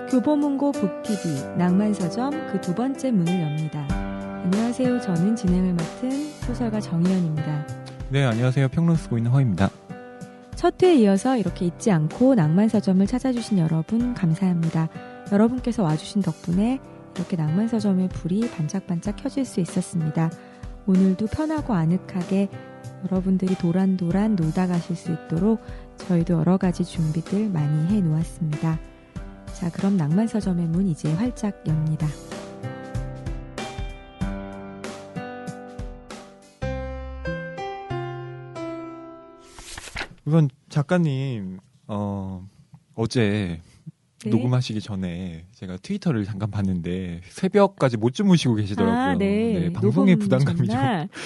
교보문고 북TV 낭만서점 그 두 번째 문을 엽니다. 안녕하세요. 저는 진행을 맡은 소설가 정희연입니다. 네, 안녕하세요. 평론 쓰고 있는 허입니다. 첫 회에 이어서 이렇게 잊지 않고 낭만서점을 찾아주신 여러분 감사합니다. 여러분께서 와주신 덕분에 이렇게 낭만서점의 불이 반짝반짝 켜질 수 있었습니다. 오늘도 편하고 아늑하게 여러분들이 도란도란 놀다 가실 수 있도록 저희도 여러 가지 준비들 많이 해놓았습니다. 자, 그럼 낭만서점의 문 이제 활짝 엽니다. 우선 작가님 어제 네? 녹음하시기 전에 제가 트위터를 잠깐 봤는데 새벽까지 못 주무시고 계시더라고요. 아, 네. 방송의 녹음 부담감이 전날. 좀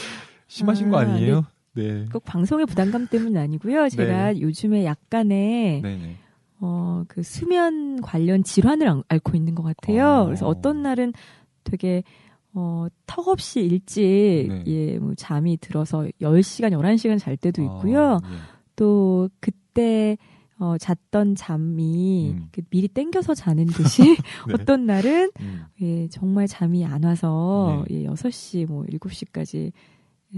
심하신 거 아니에요? 네. 꼭 방송의 부담감 때문은 아니고요. 제가 요즘에 약간의 네네. 그 수면 관련 질환을 앓고 있는 것 같아요. 그래서 어떤 날은 되게 턱없이 일찍 네. 뭐 잠이 들어서 10시간, 11시간 잘 때도 있고요. 예. 또 그때 잤던 잠이 미리 땡겨서 자는 듯이 네. 어떤 날은 정말 잠이 안 와서 6시, 7시까지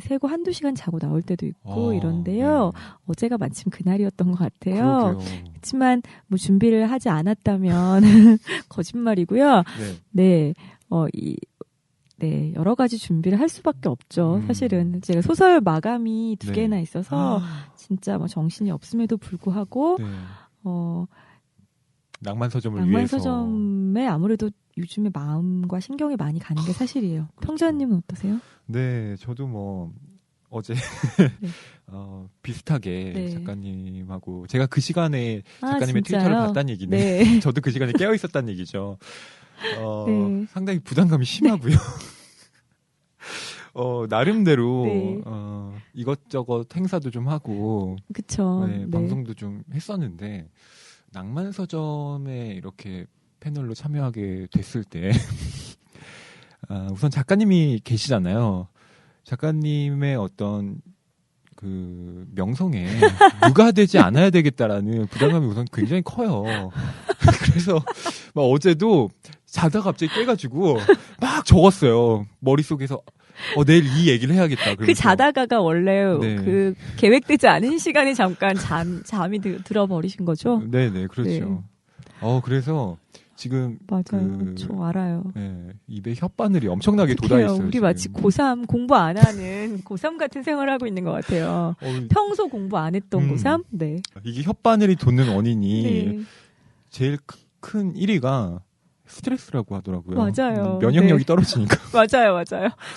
새고 한두 시간 자고 나올 때도 있고 이런데요. 네. 어제가 마침 그날이었던 것 같아요. 그러게요. 그렇지만 뭐 준비를 하지 않았다면 거짓말이고요. 네. 네, 여러 가지 준비를 할 수밖에 없죠. 사실은 제가 소설 마감이 두 네. 개나 있어서 진짜 뭐 정신이 없음에도 불구하고 네. 낭만서점에 아무래도 요즘에 마음과 신경이 많이 가는 게 사실이에요. 그렇죠. 평자님은 어떠세요? 네, 저도 뭐 어제 네. 비슷하게 네. 작가님하고 제가 그 시간에 작가님의 진짜요? 트위터를 봤다는 얘기네. 네. 저도 그 시간에 깨어 있었다는 얘기죠. 네. 상당히 부담감이 심하고요. 나름대로 네. 이것저것 행사도 좀 하고 그쵸. 네, 네. 방송도 좀 했었는데 낭만서점에 이렇게 패널로 참여하게 됐을 때 우선 작가님이 계시잖아요. 작가님의 어떤 그 명성에 누가 되지 않아야 되겠다라는 부담감이 우선 굉장히 커요. 그래서 막 어제도 자다가 갑자기 깨가지고 막 적었어요. 머릿속에서 내일 이 얘기를 해야겠다. 그 자다가가 원래 네. 그 계획되지 않은 시간에 잠깐 잠이 들어버리신 거죠? 네네, 그렇죠. 네. 그래서 지금 맞아요. 저 알아요. 네, 입에 혓바늘이 엄청나게 어떡해요. 돋아있어요. 우리 지금. 마치 고3 공부 안 하는 고3 같은 생활을 하고 있는 것 같아요. 평소 공부 안 했던 고3? 네. 이게 혓바늘이 돋는 원인이 네. 제일 큰 1위가 스트레스라고 하더라고요. 맞아요. 면역력이 네. 떨어지니까. 맞아요.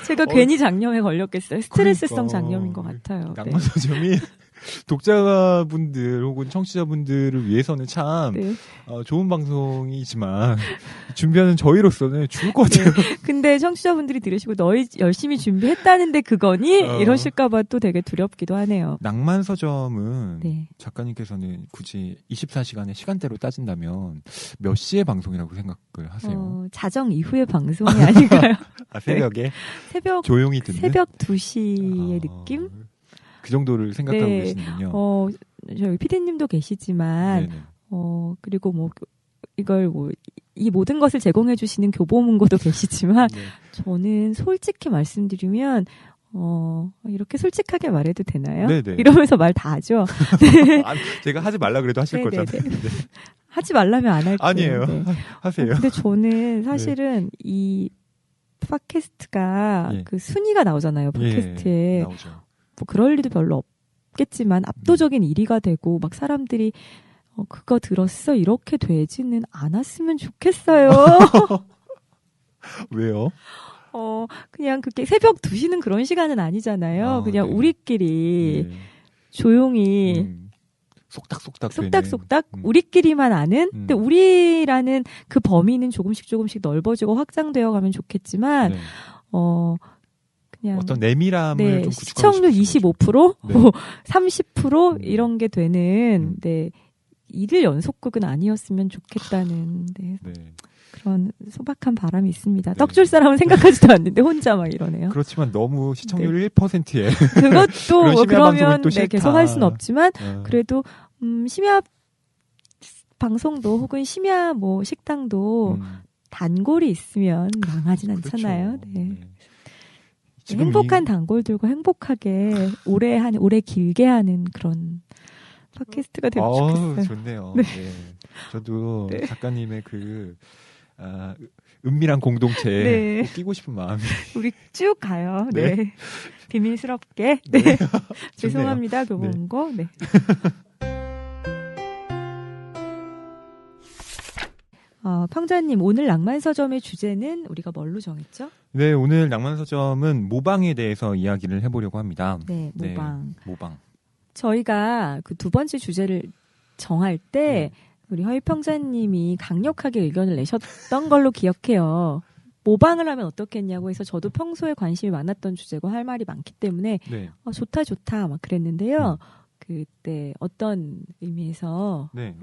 제가 괜히 장염에 걸렸겠어요. 스트레스성 그러니까. 장염인 것 같아요. 네. 낭만서점이 독자분들 혹은 청취자분들을 위해서는 참 네. 좋은 방송이지만 준비하는 저희로서는 죽을 것 같아요. 네. 근데 청취자분들이 들으시고 너희 열심히 준비했다는데 그거니? 이러실까봐 또 되게 두렵기도 하네요. 낭만서점은 네. 작가님께서는 굳이 24시간의 시간대로 따진다면 몇 시에 방송이라고 생각을 하세요? 자정 이후의 방송이 아닌가요? 새벽에? 네. 새벽 조용히 듣는? 새벽 2시의 느낌? 그 정도를 생각하고 네. 계시는군요. 저희 피디님도 계시지만, 네네. 그리고 이걸 이 모든 것을 제공해 주시는 교보문고도 계시지만, 네. 저는 솔직히 말씀드리면, 이렇게 솔직하게 말해도 되나요? 네네. 이러면서 말 다 하죠. 제가 하지 말라 그래도 하실 네네네. 거잖아요. 네. 하지 말라면 안 할게요. 아니에요. 네. 하세요. 근데 저는 사실은 이 팟캐스트가 그 순위가 나오잖아요. 팟캐스트에. 나오죠. 뭐 그럴 리도 별로 없겠지만 압도적인 1위가 되고 막 사람들이 그거 들었어? 이렇게 되지는 않았으면 좋겠어요. 왜요? 그냥 그게 새벽 2시는 그런 시간은 아니잖아요. 그냥 네. 우리끼리 조용히 속닥속닥 우리끼리만 아는 근데 우리라는 그 범위는 조금씩 넓어지고 확장되어 가면 좋겠지만 네. 그냥 어떤 내밀함을 좀 시청률 25%, 네. 30% 이런 게 되는 일일 연속극은 아니었으면 좋겠다는 그런 소박한 바람이 있습니다. 떡줄 사람은 생각하지도 않는데 혼자 막 이러네요. 그렇지만 너무 시청률 1%에 그것도 그러면 또 계속 할 수는 없지만 그래도 심야 방송도 혹은 심야 뭐 식당도 단골이 있으면 망하진 않잖아요. 그렇죠. 네. 네. 지금 행복한 단골들과 행복하게 오래 길게 하는 그런 팟캐스트가 되면 좋겠어요. 좋네요. 네. 네. 저도 네. 작가님의 은밀한 공동체에 네. 꼭 끼고 싶은 마음이. 우리 쭉 가요. 네. 네. 비밀스럽게. 네. 네. 죄송합니다. 교보문고. 네. 평자님, 오늘 낭만서점의 주제는 우리가 뭘로 정했죠? 네, 오늘 낭만서점은 모방에 대해서 이야기를 해보려고 합니다. 네, 모방. 네, 모방. 저희가 그 두 번째 주제를 정할 때 우리 허위평자님이 강력하게 의견을 내셨던 걸로 기억해요. 모방을 하면 어떻겠냐고 해서 저도 평소에 관심이 많았던 주제고 할 말이 많기 때문에 네. 좋다 막 그랬는데요. 그때 어떤 의미에서 네.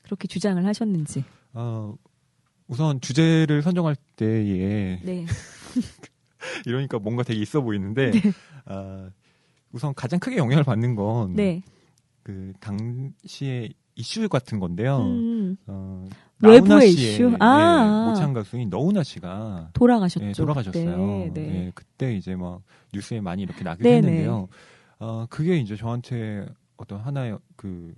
그렇게 주장을 하셨는지. 우선 주제를 선정할 때에 네. 이러니까 뭔가 되게 있어 보이는데 네. 우선 가장 크게 영향을 받는 건 네. 그 당시의 이슈 같은 건데요. 외부의 씨의, 이슈? 모창 가수인 너우나 씨가 돌아가셨죠. 네, 돌아가셨어요. 네. 네, 그때 이제 막 뉴스에 많이 이렇게 나기도 네네. 했는데요. 그게 이제 저한테 어떤 하나의 그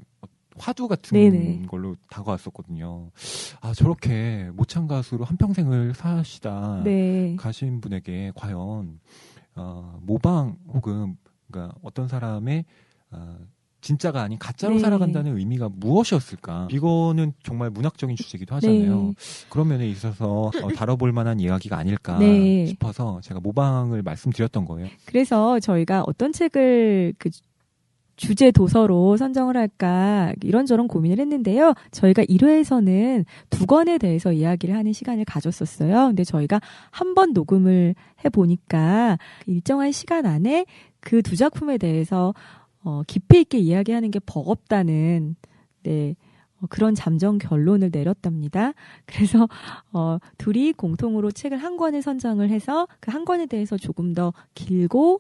화두 같은 네네. 걸로 다가왔었거든요. 저렇게 모창 가수로 한평생을 사시다 네. 가신 분에게 과연 모방 혹은 그러니까 어떤 사람의 진짜가 아닌 가짜로 네. 살아간다는 의미가 무엇이었을까? 이거는 정말 문학적인 주제이기도 하잖아요. 네. 그런 면에 있어서 다뤄볼 만한 이야기가 아닐까 네. 싶어서 제가 모방을 말씀드렸던 거예요. 그래서 저희가 어떤 책을 그 주제 도서로 선정을 할까 이런저런 고민을 했는데요. 저희가 1회에서는 두 권에 대해서 이야기를 하는 시간을 가졌었어요. 근데 저희가 한 번 녹음을 해보니까 일정한 시간 안에 그 두 작품에 대해서 깊이 있게 이야기하는 게 버겁다는 그런 잠정 결론을 내렸답니다. 그래서 둘이 공통으로 책을 한 권을 선정을 해서 그 한 권에 대해서 조금 더 길고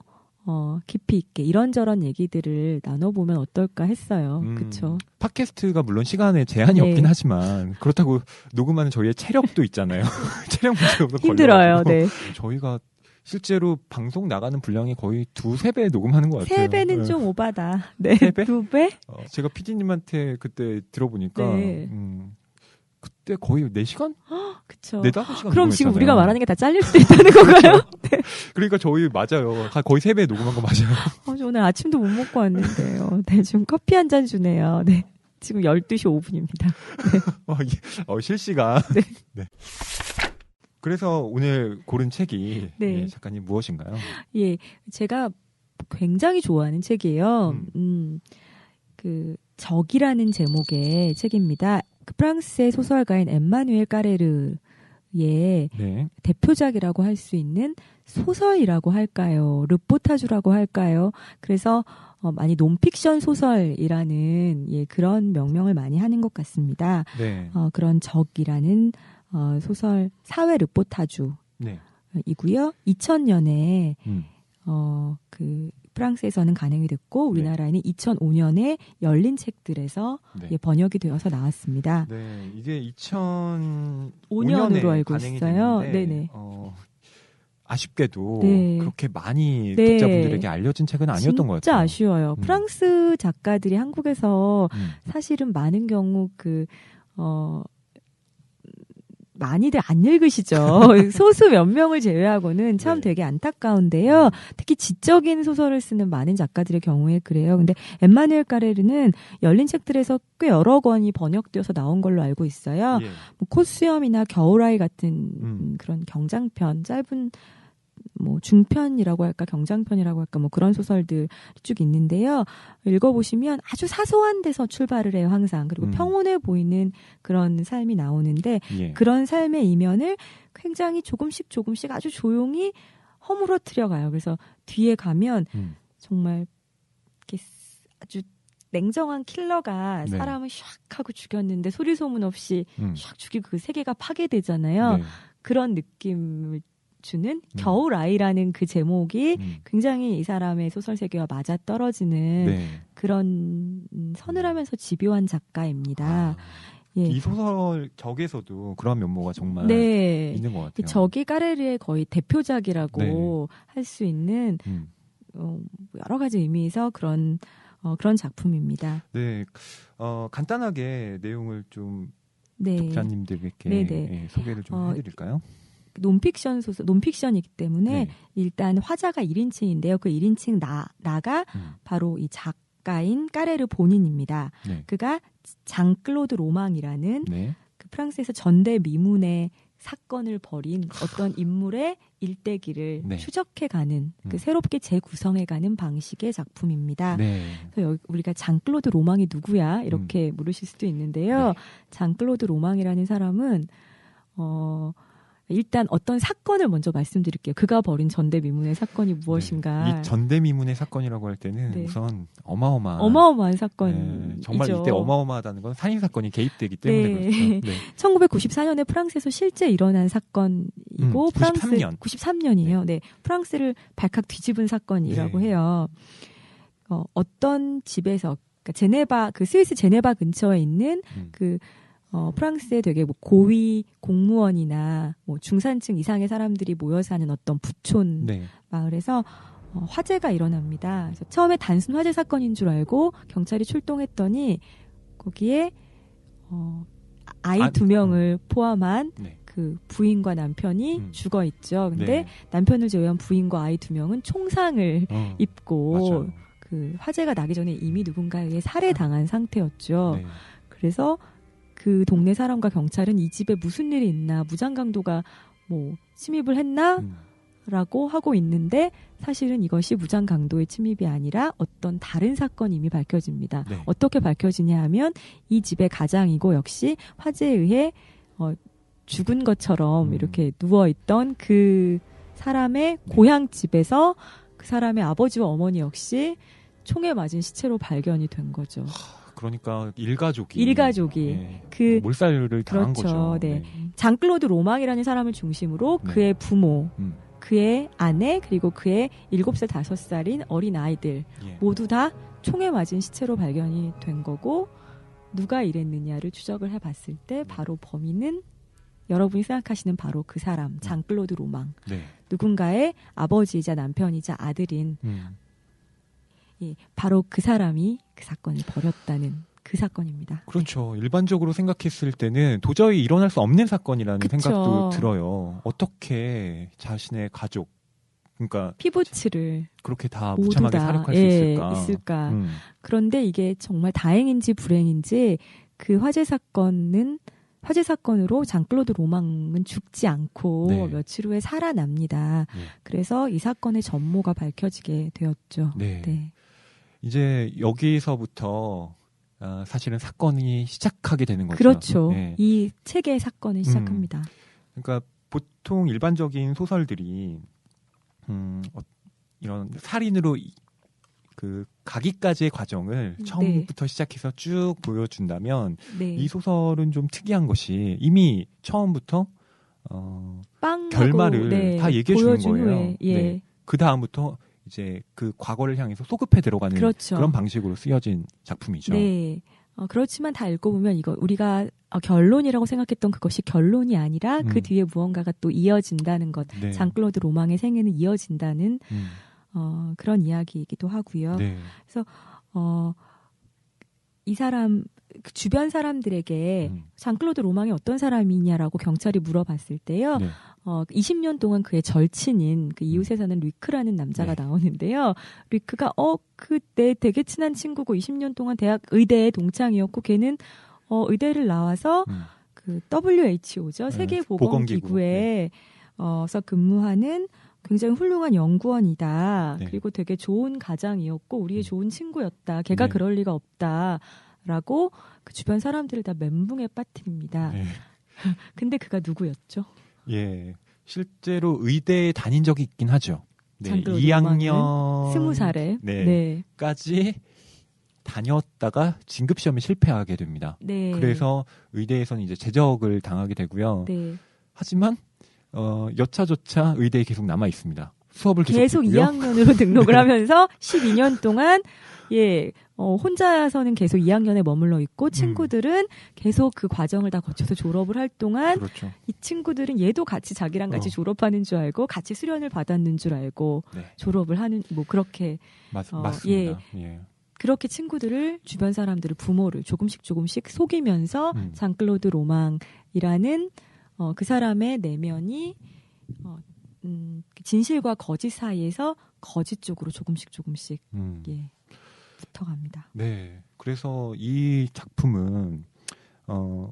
깊이 있게 이런저런 얘기들을 나눠보면 어떨까 했어요. 그렇죠. 팟캐스트가 물론 시간에 제한이 없긴 하지만 그렇다고 녹음하는 저희의 체력도 있잖아요. 체력 문제가 힘들어요. 네. 저희가 실제로 방송 나가는 분량이 거의 2-3배 녹음하는 것 같아요. 3배는 좀 오바다. 네. 3배? 2배? 제가 PD님한테 그때 들어보니까 그때 거의 4시간? 그쵸. 4-5시간 그럼 지금 녹음했잖아요. 우리가 말하는 게 다 잘릴 수도 있다는 건가요? 네. 그러니까 저희 맞아요. 거의 3배 녹음한 거 맞아요. 저 오늘 아침도 못 먹고 왔는데요. 네, 지금 커피 한 잔 주네요. 네. 지금 12시 5분입니다. 네. 실시간. 네. 네. 그래서 오늘 고른 책이 네. 작가님 무엇인가요? 예, 제가 굉장히 좋아하는 책이에요. 그 적이라는 제목의 책입니다. 그 프랑스의 소설가인 엠마누엘 까레르의 대표작이라고 할 수 있는 소설이라고 할까요? 르포타주라고 할까요? 그래서 많이 논픽션 소설이라는 그런 명명을 많이 하는 것 같습니다. 네. 그런 적이라는 소설 사회 르포타주 이고요. 2000년에 그 프랑스에서는 간행이 됐고 우리나라에는 2005년에 열린 책들에서 번역이 되어서 나왔습니다. 네, 이게 2005년으로 알고 있어요. 네네. 아쉽게도 그렇게 많이 독자분들에게 알려진 책은 아니었던 것 같아요. 진짜 아쉬워요. 프랑스 작가들이 한국에서 사실은 많은 경우 많이들 안 읽으시죠. 소수 몇 명을 제외하고는 참 되게 안타까운데요. 특히 지적인 소설을 쓰는 많은 작가들의 경우에 그래요. 근데 엠마누엘 까레르는 열린 책들에서 꽤 여러 권이 번역되어서 나온 걸로 알고 있어요. 뭐 콧수염이나 겨울아이 같은 그런 경장편, 짧은 중편이라고 할까 경장편이라고 할까 그런 소설들 쭉 있는데요. 읽어보시면 아주 사소한 데서 출발을 해요. 항상. 그리고 평온해 보이는 그런 삶이 나오는데 그런 삶의 이면을 굉장히 조금씩 아주 조용히 허물어뜨려 가요. 그래서 뒤에 가면 정말 이렇게 아주 냉정한 킬러가 사람을 샥 하고 죽였는데 소리 소문 없이 샥 죽이고 그 세계가 파괴되잖아요. 그런 느낌을 주는 겨울아이라는 그 제목이 굉장히 이 사람의 소설 세계와 맞아떨어지는 그런 서늘하면서 집요한 작가입니다. 예. 이 소설 격에서도 그런 면모가 정말 네. 있는 것 같아요. 적이 까레르의 거의 대표작이라고 네. 할 수 있는 여러 가지 의미에서 그런 작품입니다. 네, 간단하게 내용을 좀 네. 독자님들에게 예, 소개를 좀 해드릴까요? 논픽션 소설, 논픽션이기 때문에 네. 일단 화자가 1인칭인데요. 그 1인칭 나가 바로 이 작가인 까레르 본인입니다. 네. 그가 장클로드 로망이라는 네. 그 프랑스에서 전대미문의 사건을 벌인 어떤 인물의 일대기를 네. 추적해가는 그 새롭게 재구성해가는 방식의 작품입니다. 네. 그래서 우리가 장클로드 로망이 누구야? 이렇게 물으실 수도 있는데요. 네. 장클로드 로망이라는 사람은 일단 어떤 사건을 먼저 말씀드릴게요. 그가 벌인 전대미문의 사건이 무엇인가. 네. 이 전대미문의 사건이라고 할 때는 네. 우선 어마어마한 사건이죠. 정말 이때 어마어마하다는 건 살인 사건이 개입되기 때문에 네. 그렇죠. 네. 1994년에 프랑스에서 실제 일어난 사건이고 93년이에요. 네. 프랑스를 발칵 뒤집은 사건이라고 네. 해요. 어떤 집에서 그러니까 제네바 그 스위스 제네바 근처에 있는 프랑스의 되게 뭐 고위 공무원이나 뭐 중산층 이상의 사람들이 모여 사는 어떤 부촌 네. 마을에서 화재가 일어납니다. 그래서 처음에 단순 화재 사건인 줄 알고 경찰이 출동했더니 거기에 아이 2명을 포함한 네. 그 부인과 남편이 죽어 있죠. 근데 남편을 제외한 부인과 아이 2명은 총상을 입고 맞아요. 그 화재가 나기 전에 이미 누군가에 의해 살해당한 상태였죠. 네. 그래서 그 동네 사람과 경찰은 이 집에 무슨 일이 있나, 무장강도가 뭐 침입을 했나? 라고 하고 있는데 사실은 이것이 무장강도의 침입이 아니라 어떤 다른 사건이 이미 밝혀집니다. 네. 어떻게 밝혀지냐 하면 이 집의 가장이고 역시 화재에 의해 죽은 것처럼 이렇게 누워있던 그 사람의 고향집에서 그 사람의 아버지와 어머니 역시 총에 맞은 시체로 발견이 된 거죠. 그러니까 일가족이 네. 그 몰살을 당한 그렇죠. 거죠. 네. 장클로드 로망이라는 사람을 중심으로 네. 그의 부모, 그의 아내 그리고 그의 7살, 5살인 어린 아이들 모두 다 총에 맞은 시체로 발견이 된 거고 누가 이랬느냐를 추적을 해봤을 때 바로 범인은 여러분이 생각하시는 바로 그 사람 장클로드 로망. 네. 누군가의 아버지이자 남편이자 아들인 바로 그 사람이 그 사건을 벌였다는 그 사건입니다. 그렇죠. 일반적으로 생각했을 때는 도저히 일어날 수 없는 사건이라는 그쵸. 생각도 들어요. 어떻게 자신의 가족, 그러니까 피부치를 그렇게 다 모두 무참하게 다, 살해할 수 있을까? 그런데 이게 정말 다행인지 불행인지 그 화재 사건으로 장클로드 로망은 죽지 않고 며칠 후에 살아납니다. 그래서 이 사건의 전모가 밝혀지게 되었죠. 네. 이제 여기서부터 사실은 사건이 시작하게 되는 거죠. 그렇죠. 네. 이 책의 사건을 시작합니다. 그러니까 보통 일반적인 소설들이 이런 살인으로 그 가기까지의 과정을 처음부터 시작해서 쭉 보여준다면 이 소설은 좀 특이한 것이 이미 처음부터 결말을 다 얘기해 주는 거예요. 그 다음부터 이제 그 과거를 향해서 소급해 들어가는 그런 방식으로 쓰여진 작품이죠. 네. 그렇지만 다 읽어보면 이거 우리가 결론이라고 생각했던 그것이 결론이 아니라 그 뒤에 무언가가 또 이어진다는 것. 장클로드 로망의 생애는 이어진다는 그런 이야기이기도 하고요. 그래서 이 사람 주변 사람들에게 장클로드 로망이 어떤 사람이냐라고 경찰이 물어봤을 때요. 20년 동안 그의 절친인 그 이웃에 사는 류크라는 남자가 나오는데요. 류크가 그때 되게 친한 친구고 20년 동안 의대의 동창이었고 걔는 의대를 나와서 그 WHO죠. 세계보건기구에 서 근무하는 굉장히 훌륭한 연구원이다. 그리고 되게 좋은 가장이었고 우리의 좋은 친구였다. 걔가 그럴 리가 없다라고 그 주변 사람들을 다 멘붕에 빠뜨립니다. 근데 그가 누구였죠? 예, 실제로 의대에 다닌 적이 있긴 하죠. 2학년 20살에 까지 다녔다가 진급 시험에 실패하게 됩니다. 그래서 의대에서는 이제 제적을 당하게 되고요. 하지만 여차저차 의대에 계속 남아 있습니다. 수업을 계속 2학년으로 등록을 하면서 12년 동안 혼자서는 계속 2학년에 머물러 있고 친구들은 계속 그 과정을 다 거쳐서 졸업을 할 동안 그렇죠. 이 친구들은 얘도 같이 자기랑 같이 졸업하는 줄 알고 같이 수련을 받았는 줄 알고 네. 졸업을 하는 뭐 그렇게 맞습니다. 예. 그렇게 친구들을 주변 사람들을 부모를 조금씩 속이면서 장클로드 로망이라는 그 사람의 내면이 진실과 거짓 사이에서 거짓 쪽으로 조금씩 예. 붙어갑니다. 네, 그래서 이 작품은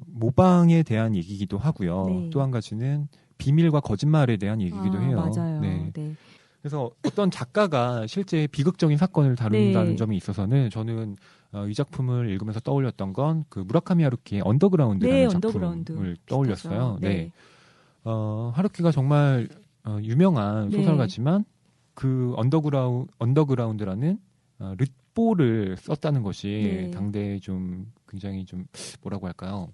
모방에 대한 얘기이기도 하고요. 네. 또 한 가지는 비밀과 거짓말에 대한 얘기이기도 해요. 맞아요. 네. 네. 그래서 어떤 작가가 실제 비극적인 사건을 다룬다는 네. 점이 있어서는 저는 이 작품을 읽으면서 떠올렸던 건 그 무라카미 하루키의 언더그라운드라는 작품을 떠올렸어요. 네. 하루키가 정말 유명한 소설가지만 그 언더그라운드라는 르뽀를 썼다는 것이 당대에 좀 굉장히 좀 뭐라고 할까요?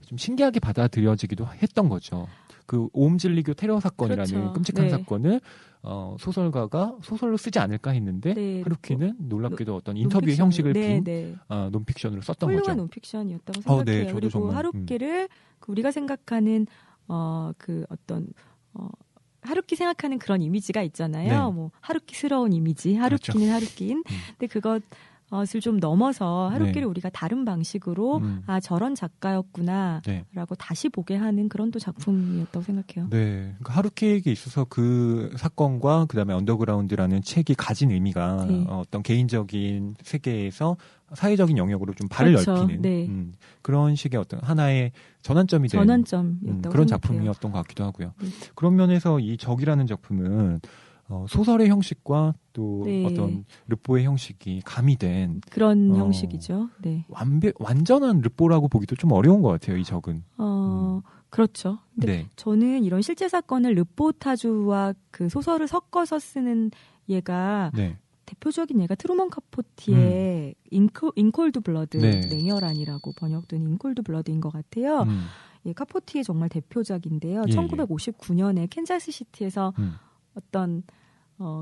좀 신기하게 받아들여지기도 했던 거죠. 그 오음진리교 테러 사건이라는 끔찍한 사건을 소설가가 소설로 쓰지 않을까 했는데 하루키는 놀랍게도 어떤 인터뷰의 형식을 빈 논픽션으로 썼던 거죠. 훌륭한 논픽션이었다고 생각해요. 네, 그리고 정말, 하루키를 우리가 생각하는 그 어떤 하루키 생각하는 그런 이미지가 있잖아요. 뭐 하루키스러운 이미지, 하루키는 그렇죠. 하루키인. 근데 그것을 좀 넘어서 하루키를 우리가 다른 방식으로 저런 작가였구나라고 다시 보게 하는 그런 또 작품이었다고 생각해요. 네, 그러니까 하루키에게 있어서 그 사건과 그다음에 언더그라운드라는 책이 가진 의미가 어떤 개인적인 세계에서 사회적인 영역으로 좀 발을 넓히는 그런 식의 어떤 하나의 전환점이 된 그런 작품이었던 것 같기도 하고요. 그런 면에서 이 적이라는 작품은 소설의 형식과 또 어떤 르뽀의 형식이 가미된 그런 형식이죠. 네. 완전한 르뽀라고 보기도 좀 어려운 것 같아요. 이 적은. 그렇죠. 근데 저는 이런 실제 사건을 르포타주와 그 소설을 섞어서 쓰는 얘가 대표적인 예가 트루먼 카포티의 인콜드 블러드 냉혈한이라고 번역된 인콜드 블러드인 것 같아요. 예, 카포티의 정말 대표작인데요. 1959년에 캔자스시티에서 어떤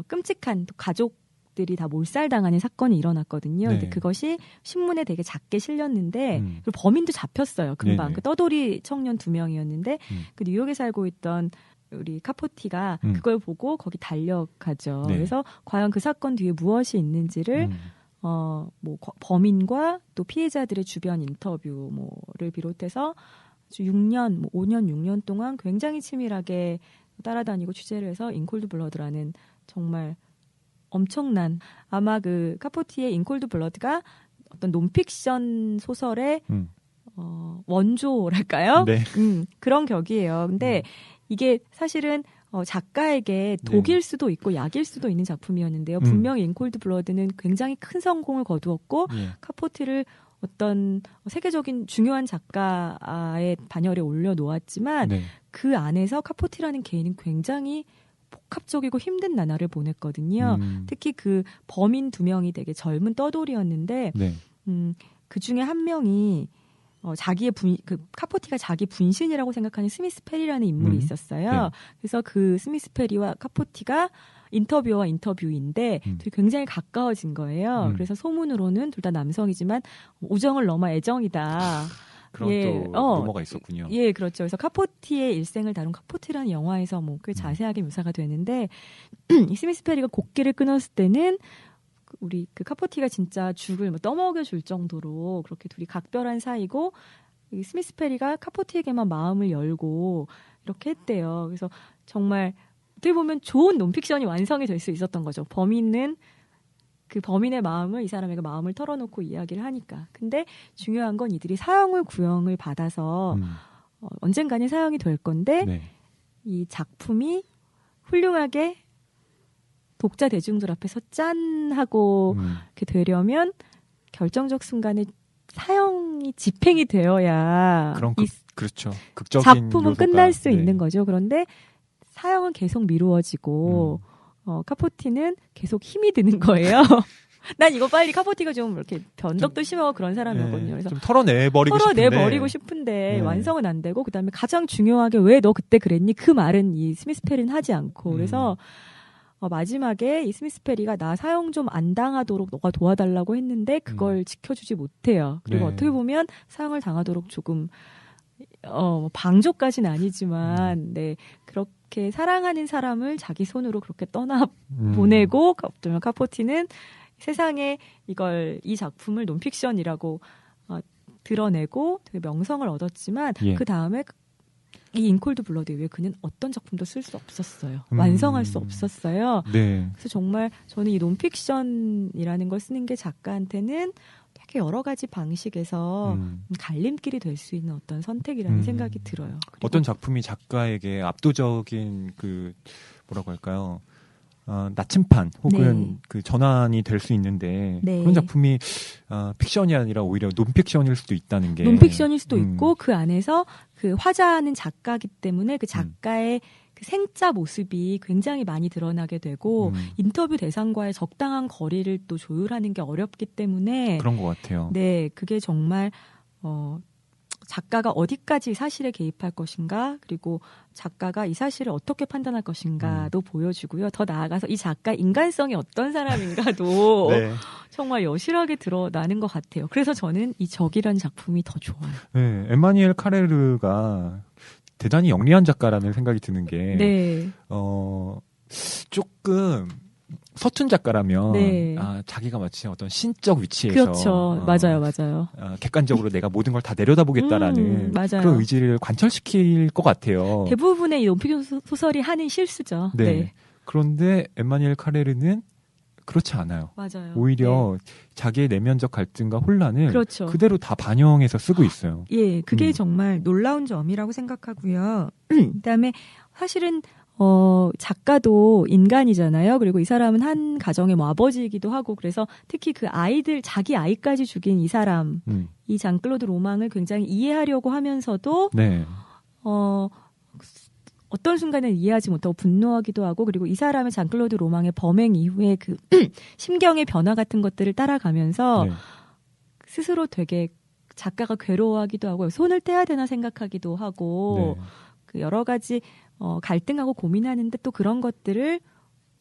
끔찍한 가족들이 다 몰살당하는 사건이 일어났거든요. 근데 그것이 신문에 되게 작게 실렸는데 그리고 범인도 잡혔어요. 금방. 그 떠돌이 청년 2명이었는데 그 뉴욕에 살고 있던 우리 카포티가 그걸 보고 거기 달려가죠. 그래서 과연 그 사건 뒤에 무엇이 있는지를 뭐 범인과 또 피해자들의 주변 인터뷰를 비롯해서 6년, 5년, 6년 동안 굉장히 치밀하게 따라다니고 취재를 해서 인콜드 블러드라는 정말 엄청난 아마 그 카포티의 인콜드 블러드가 어떤 논픽션 소설의 원조랄까요? 그런 격이에요. 근데 이게 사실은 작가에게 독일 수도 있고 약일 수도 있는 작품이었는데요. 분명히 인콜드 블러드는 굉장히 큰 성공을 거두었고 카포티를 어떤 세계적인 중요한 작가의 반열에 올려놓았지만 그 안에서 카포티라는 개인은 굉장히 복합적이고 힘든 나날을 보냈거든요. 특히 그 범인 2명이 되게 젊은 떠돌이였는데 그 중에 한 명이 그 카포티가 자기 분신이라고 생각하는 스미스 페리라는 인물이 있었어요. 그래서 그 스미스 페리와 카포티가 인터뷰와 인터뷰인데 둘이 굉장히 가까워진 거예요. 그래서 소문으로는 둘 다 남성이지만 우정을 넘어 애정이다. 그런 또 루머가 있었군요. 예, 그렇죠. 그래서 카포티의 일생을 다룬 카포티라는 영화에서 꽤 자세하게 묘사가 되는데 이 스미스 페리가 곡기를 끊었을 때는 우리 그 카포티가 진짜 죽을 떠먹여 줄 정도로 그렇게 둘이 각별한 사이고 이 스미스 페리가 카포티에게만 마음을 열고 이렇게 했대요. 그래서 정말 어떻게 보면 좋은 논픽션이 완성이 될 수 있었던 거죠. 범인은 그 범인의 마음을 이 사람에게 마음을 털어놓고 이야기를 하니까. 근데 중요한 건 이들이 사형을 구형을 받아서 언젠가는 사형이 될 건데 이 작품이 훌륭하게 독자 대중들 앞에서 짠 하고 이렇게 되려면 결정적 순간에 사형이 집행이 되어야 그렇죠. 극적인 작품은 요소가, 끝날 수 있는 거죠. 그런데 사형은 계속 미루어지고 카포티는 계속 힘이 드는 거예요. 난 이거 빨리 카포티가 좀 이렇게 변덕도 심하고 그런 사람이거든요. 그래서 좀 털어내버리고 싶은데 완성은 안 되고 그다음에 가장 중요하게 왜 너 그때 그랬니? 그 말은 이 스미스 페리는 하지 않고 그래서 마지막에 이 스미스 페리가 나 사형 좀 안 당하도록 너가 도와달라고 했는데 그걸 지켜주지 못해요. 그리고 어떻게 보면 사형을 당하도록 조금 방조까지는 아니지만 네 그렇게 사랑하는 사람을 자기 손으로 그렇게 떠나 보내고 어쩌면 카포티는 세상에 이 작품을 논픽션이라고 드러내고 되게 명성을 얻었지만 그 다음에 이 인콜드 블러드 이후에 그는 어떤 작품도 쓸 수 없었어요. 완성할 수 없었어요. 네. 그래서 정말 저는 이 논픽션이라는 걸 쓰는 게 작가한테는 되게 여러 가지 방식에서 갈림길이 될 수 있는 어떤 선택이라는 생각이 들어요. 어떤 작품이 작가에게 압도적인 뭐라고 할까요? 나침판 혹은 그 전환이 될 수 있는데 그런 작품이 픽션이 아니라 오히려 논픽션일 수도 있다는 게 논픽션일 수도 있고 그 안에서 그 화자는 작가이기 때문에 그 작가의 그 생자 모습이 굉장히 많이 드러나게 되고 인터뷰 대상과의 적당한 거리를 또 조율하는 게 어렵기 때문에 그런 것 같아요. 네, 그게 정말 작가가 어디까지 사실에 개입할 것인가 그리고 작가가 이 사실을 어떻게 판단할 것인가도 보여주고요. 더 나아가서 이 작가 인간성이 어떤 사람인가도 네. 정말 여실하게 드러나는 것 같아요. 그래서 저는 이 적이라는 작품이 더 좋아요. 네, 에마니엘 카레르가 대단히 영리한 작가라는 생각이 드는 게 네. 조금 서툰 작가라면 네. 자기가 마치 어떤 신적 위치에서 그렇죠. 맞아요. 객관적으로 내가 모든 걸 다 내려다보겠다라는 그런 의지를 관철시킬 것 같아요. 대부분의 이 논픽션 소설이 하는 실수죠. 네. 네. 그런데 에마니엘 카레르는 그렇지 않아요. 맞아요. 오히려 자기의 내면적 갈등과 혼란을 그렇죠. 그대로 다 반영해서 쓰고 있어요. 예, 그게 정말 놀라운 점이라고 생각하고요. 그다음에 사실은 작가도 인간이잖아요. 그리고 이 사람은 한 가정의 뭐 아버지이기도 하고 그래서 특히 그 아이들 자기 아이까지 죽인 이 사람 이 장클로드 로망을 굉장히 이해하려고 하면서도 네. 어떤 순간에 이해하지 못하고 분노하기도 하고 그리고 이 사람의 장클로드 로망의 범행 이후에 그 심경의 변화 같은 것들을 따라가면서 네. 스스로 되게 작가가 괴로워하기도 하고 손을 떼야 되나 생각하기도 하고 네. 그 여러 가지 갈등하고 고민하는데 또 그런 것들을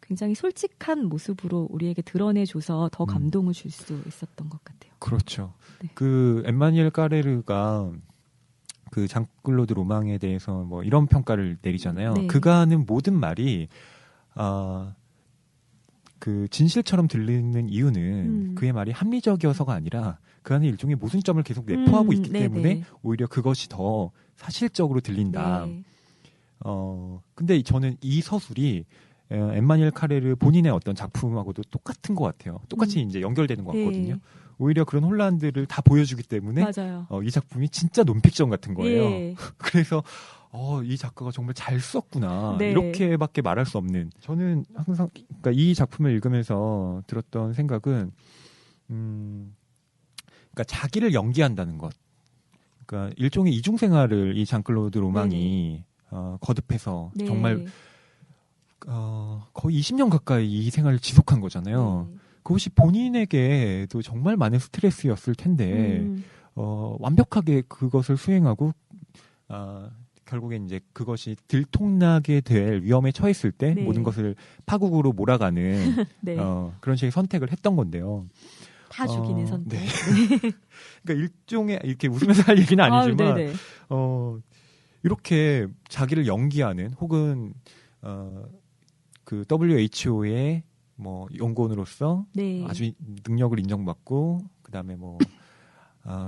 굉장히 솔직한 모습으로 우리에게 드러내줘서 더 감동을 줄 수 있었던 것 같아요. 그렇죠. 네. 그 에마니엘 까레르가 그 장클로드 로망에 대해서 뭐 이런 평가를 내리잖아요. 네. 그가 하는 모든 말이 그 진실처럼 들리는 이유는 그의 말이 합리적이어서가 아니라 그 안에 일종의 모순점을 계속 내포하고 있기 때문에 오히려 그것이 더 사실적으로 들린다. 네. 근데 저는 이 서술이 에마니엘 카레르 본인의 어떤 작품하고도 똑같은 것 같아요. 똑같이 이제 연결되는 것 같거든요. 네. 오히려 그런 혼란들을 다 보여주기 때문에 맞아요. 이 작품이 진짜 논픽션 같은 거예요. 예. 그래서 이 작가가 정말 잘 썼구나. 네. 이렇게밖에 말할 수 없는. 저는 항상 그러니까 이 작품을 읽으면서 들었던 생각은 그러니까 자기를 연기한다는 것. 그러니까 일종의 이중생활을 이 장클로드 로망이 거듭해서 네. 정말 거의 20년 가까이 이 생활을 지속한 거잖아요. 그것이 본인에게도 정말 많은 스트레스였을 텐데 완벽하게 그것을 수행하고 결국에 이제 그것이 들통나게 될 위험에 처했을 때 네. 모든 것을 파국으로 몰아가는 네. 그런 식의 선택을 했던 건데요. 다 죽이는 선택. 네. 그러니까 일종의 이렇게 웃으면서 할 얘기는 아니지만 이렇게 자기를 연기하는 혹은 그 WHO의 뭐 연구원으로서 아주 능력을 인정받고 그다음에 뭐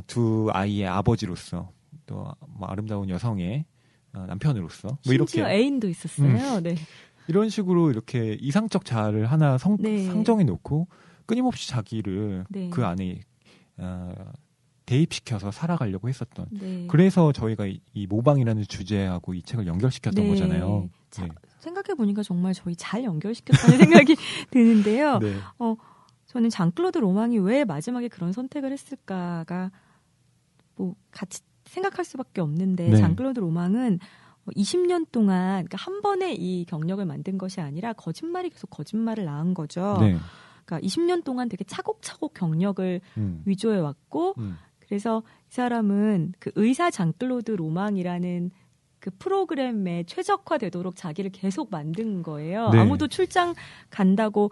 두 아이의 아버지로서 또 뭐 아름다운 여성의 남편으로서 뭐 이렇게 애인도 있었어요. 네. 이런 식으로 이렇게 이상적 자아를 하나 상정해 놓고 끊임없이 자기를 그 안에 대입시켜서 살아가려고 했었던. 그래서 저희가 이 모방이라는 주제하고 이 책을 연결시켰던 거잖아요. 생각해보니까 정말 저희 잘 연결시켰다는 생각이 드는데요. 네. 저는 장클로드 로망이 왜 마지막에 그런 선택을 했을까가 뭐 같이 생각할 수밖에 없는데 장클로드 로망은 20년 동안 그러니까 한 번에 이 경력을 만든 것이 아니라 거짓말이 계속 거짓말을 낳은 거죠. 그러니까 20년 동안 되게 차곡차곡 경력을 위조해 왔고 그래서 이 사람은 그 의사 장클로드 로망이라는 그 프로그램에 최적화되도록 자기를 계속 만든 거예요. 네. 아무도 출장 가냐고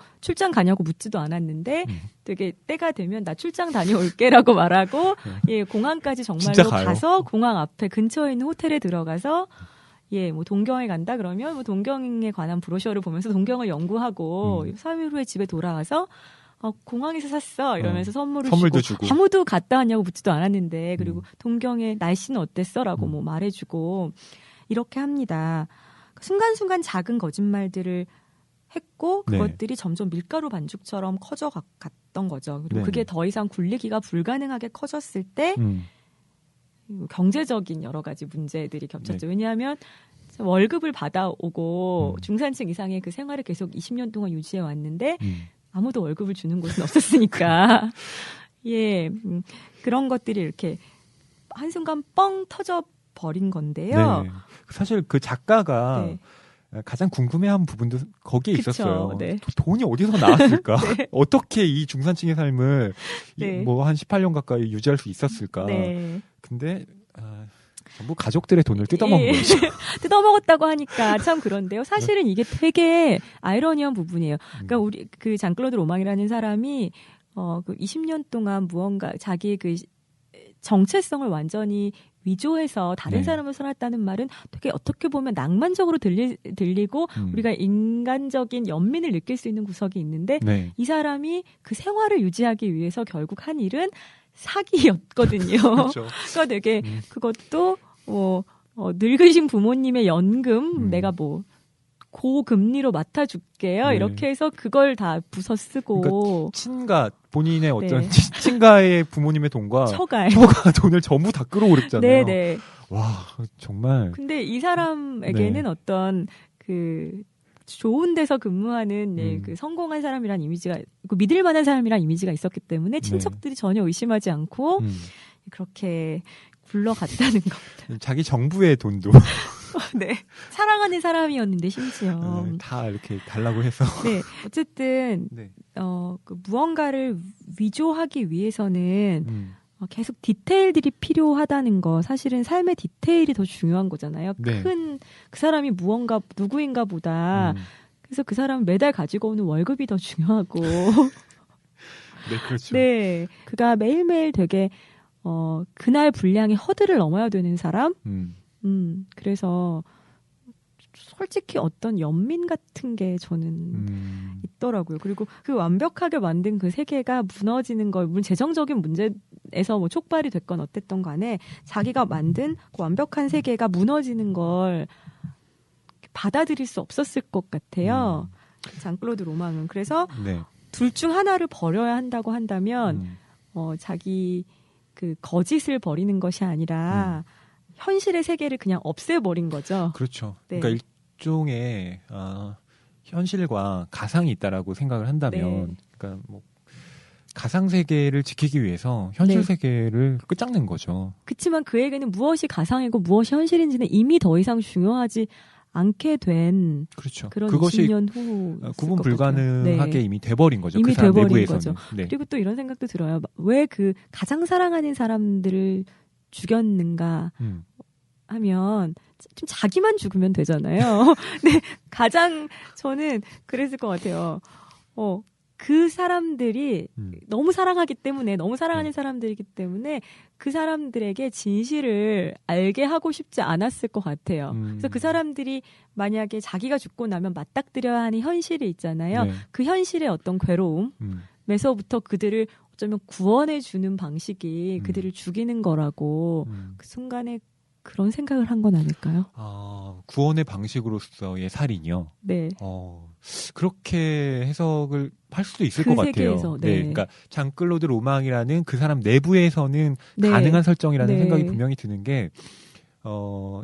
묻지도 않았는데 되게 때가 되면 나 출장 다녀올게라고 말하고 예, 공항까지 정말로 가서 공항 앞에 근처에 있는 호텔에 들어가서 예, 뭐 동경에 간다 그러면 뭐 동경에 관한 브로셔를 보면서 동경을 연구하고 3일 후에 집에 돌아와서 공항에서 샀어 이러면서 선물도 주고 아무도 갔다 왔냐고 묻지도 않았는데 그리고 동경의 날씨는 어땠어라고 뭐 말해주고 이렇게 합니다. 순간순간 작은 거짓말들을 했고 그것들이 점점 밀가루 반죽처럼 커져 갔던 거죠. 그리고 그게 더 이상 굴리기가 불가능하게 커졌을 때 경제적인 여러 가지 문제들이 겹쳤죠. 왜냐하면 월급을 받아오고 중산층 이상의 그 생활을 계속 20년 동안 유지해 왔는데 아무도 월급을 주는 곳은 없었으니까 예, 그런 것들이 이렇게 한순간 뻥 터져 버린 건데요. 네. 사실 그 작가가 가장 궁금해한 부분도 거기에 그쵸, 있었어요. 네. 돈이 어디서 나왔을까? 네. 어떻게 이 중산층의 삶을 뭐 한 18년 가까이 유지할 수 있었을까? 네. 근데 전부 가족들의 돈을 뜯어먹은 거죠. 뜯어먹었다고 하니까 참 그런데요. 사실은 이게 되게 아이러니한 부분이에요. 그러니까 우리 그 장클로드 로망이라는 사람이 그 20년 동안 무언가 자기의 그 정체성을 완전히 위조해서 다른 사람을 살았다는 말은 되게 어떻게 보면 낭만적으로 들리고 우리가 인간적인 연민을 느낄 수 있는 구석이 있는데 이 사람이 그 생활을 유지하기 위해서 결국 한 일은 사기였거든요. 그렇죠. 그러니까 되게 그것도 늙으신 부모님의 연금 내가 뭐 고금리로 맡아줄게요. 이렇게 해서 그걸 다 부서 쓰고. 그러니까 친가 본인의 어떤 친가의 부모님의 돈과 처가 돈을 전부 다 끌어오랬잖아요. 네네. 와 정말. 근데 이 사람에게는 어떤 그 좋은 데서 근무하는 그 성공한 사람이란 이미지가 믿을 만한 사람이란 이미지가 있었기 때문에 친척들이 전혀 의심하지 않고 그렇게 굴러갔다는 겁니다. 자기 정부의 돈도 네 사랑하는 사람이었는데 심지어 다 이렇게 달라고 해서 네 어쨌든 그 무언가를 위조하기 위해서는 계속 디테일들이 필요하다는 거 사실은 삶의 디테일이 더 중요한 거잖아요. 큰 그 사람이 무언가 누구인가 보다 그래서 그 사람은 매달 가지고 오는 월급이 더 중요하고 네 그렇죠. 네 그가 매일매일 되게 그날 분량의 허들을 넘어야 되는 사람 그래서 솔직히 어떤 연민 같은 게 저는 있더라고요. 그리고 그 완벽하게 만든 그 세계가 무너지는 걸 물론 재정적인 문제에서 뭐 촉발이 됐건 어땠던 간에 자기가 만든 그 완벽한 세계가 무너지는 걸 받아들일 수 없었을 것 같아요. 장클로드 로망은. 그래서 둘 중 하나를 버려야 한다고 한다면 자기 그 거짓을 버리는 것이 아니라 현실의 세계를 그냥 없애버린 거죠. 그렇죠. 그러니까 일종의 현실과 가상이 있다라고 생각을 한다면, 그러니까 뭐 가상 세계를 지키기 위해서 현실 세계를 끝장낸 거죠. 그렇지만 그에게는 무엇이 가상이고 무엇이 현실인지는 이미 더 이상 중요하지 않게 된 그렇죠. 그런 그것이 20년 후 구분 불가능하게 이미 돼버린 거죠. 이미 그 사람 돼버린 내부에서는. 거죠. 그리고 또 이런 생각도 들어요. 왜 그 가장 사랑하는 사람들을 죽였는가 하면 좀 자기만 죽으면 되잖아요. 근데 가장 저는 그랬을 것 같아요. 그 사람들이 너무 사랑하기 때문에 너무 사랑하는 사람들이기 때문에 그 사람들에게 진실을 알게 하고 싶지 않았을 것 같아요. 그래서 그 사람들이 만약에 자기가 죽고 나면 맞닥뜨려야 하는 현실이 있잖아요. 그 현실의 어떤 괴로움에서부터 그들을 어쩌면 구원해주는 방식이 그들을 죽이는 거라고 그 순간에 그런 생각을 한 건 아닐까요? 구원의 방식으로서의 살인이요. 네. 그렇게 해석을 할 수도 있을 것 같아요. 네. 그러니까 장클로드 로망이라는 그 사람 내부에서는 가능한 설정이라는 생각이 분명히 드는 게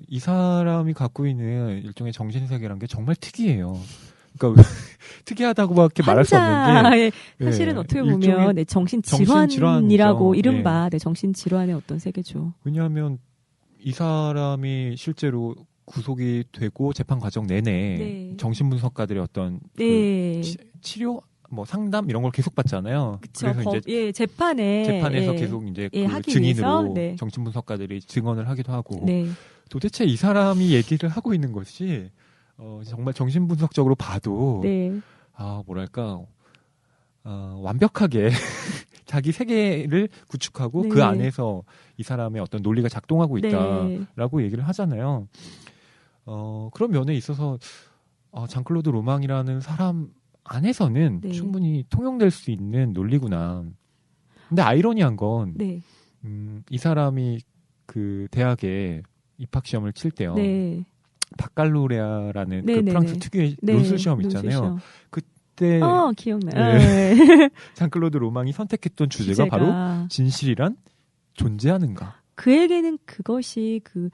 이 사람이 갖고 있는 일종의 정신세계라는 게 정말 특이해요. 그러니까 특이하다고밖에 말할 수 없는 게 사실은 어떻게 보면 정신질환이라고 이른바 정신질환의 어떤 세계죠. 왜냐하면 이 사람이 실제로 구속이 되고 재판 과정 내내 정신분석가들의 어떤 그 치료 뭐 상담 이런 걸 계속 받잖아요. 그쵸, 그래서 이제 재판에서 계속 이제 그 증인으로 정신분석가들이 증언을 하기도 하고 도대체 이 사람이 얘기를 하고 있는 것이 정말 정신분석적으로 봐도 네. 뭐랄까 완벽하게 자기 세계를 구축하고 네. 그 안에서 이 사람의 어떤 논리가 작동하고 있다라고 네. 얘기를 하잖아요. 그런 면에 있어서 장클로드 로망이라는 사람 안에서는 네. 충분히 통용될 수 있는 논리구나. 근데 아이러니한 건 네. 이 사람이 그 대학에 입학 시험을 칠 때요. 네. 바칼로레아라는 네, 그 네, 프랑스 네. 특유의 네. 논술 시험 있잖아요. 그때 기억나요. 네. 장클로드 로망이 선택했던 주제가 바로 진실이란 존재하는가. 그에게는 그것이 그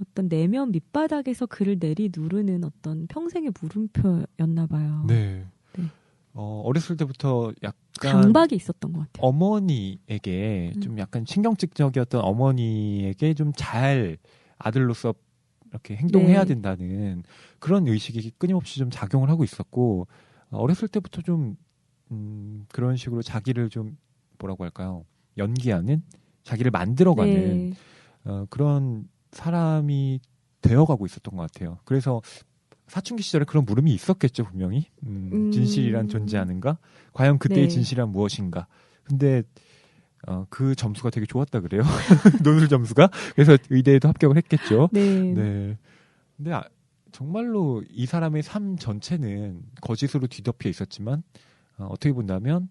어떤 내면 밑바닥에서 그를 내리누르는 어떤 평생의 물음표였나 봐요. 네. 네. 어렸을 때부터 약간 강박이 있었던 것 같아요. 어머니에게 좀 약간 신경질적이었던 어머니에게 좀 잘 아들로서 이렇게 행동해야 네. 된다는 그런 의식이 끊임없이 좀 작용을 하고 있었고 어렸을 때부터 좀 그런 식으로 자기를 좀 뭐라고 할까요? 연기하는 자기를 만들어가는 네. 그런 사람이 되어가고 있었던 것 같아요. 그래서 사춘기 시절에 그런 물음이 있었겠죠, 분명히. 진실이란 존재하는가? 과연 그때의 네. 진실이란 무엇인가? 근데 그 점수가 되게 좋았다 그래요. 논술 점수가. 그래서 의대에도 합격을 했겠죠. 네. 네. 근데 정말로 이 사람의 삶 전체는 거짓으로 뒤덮여 있었지만 어떻게 본다면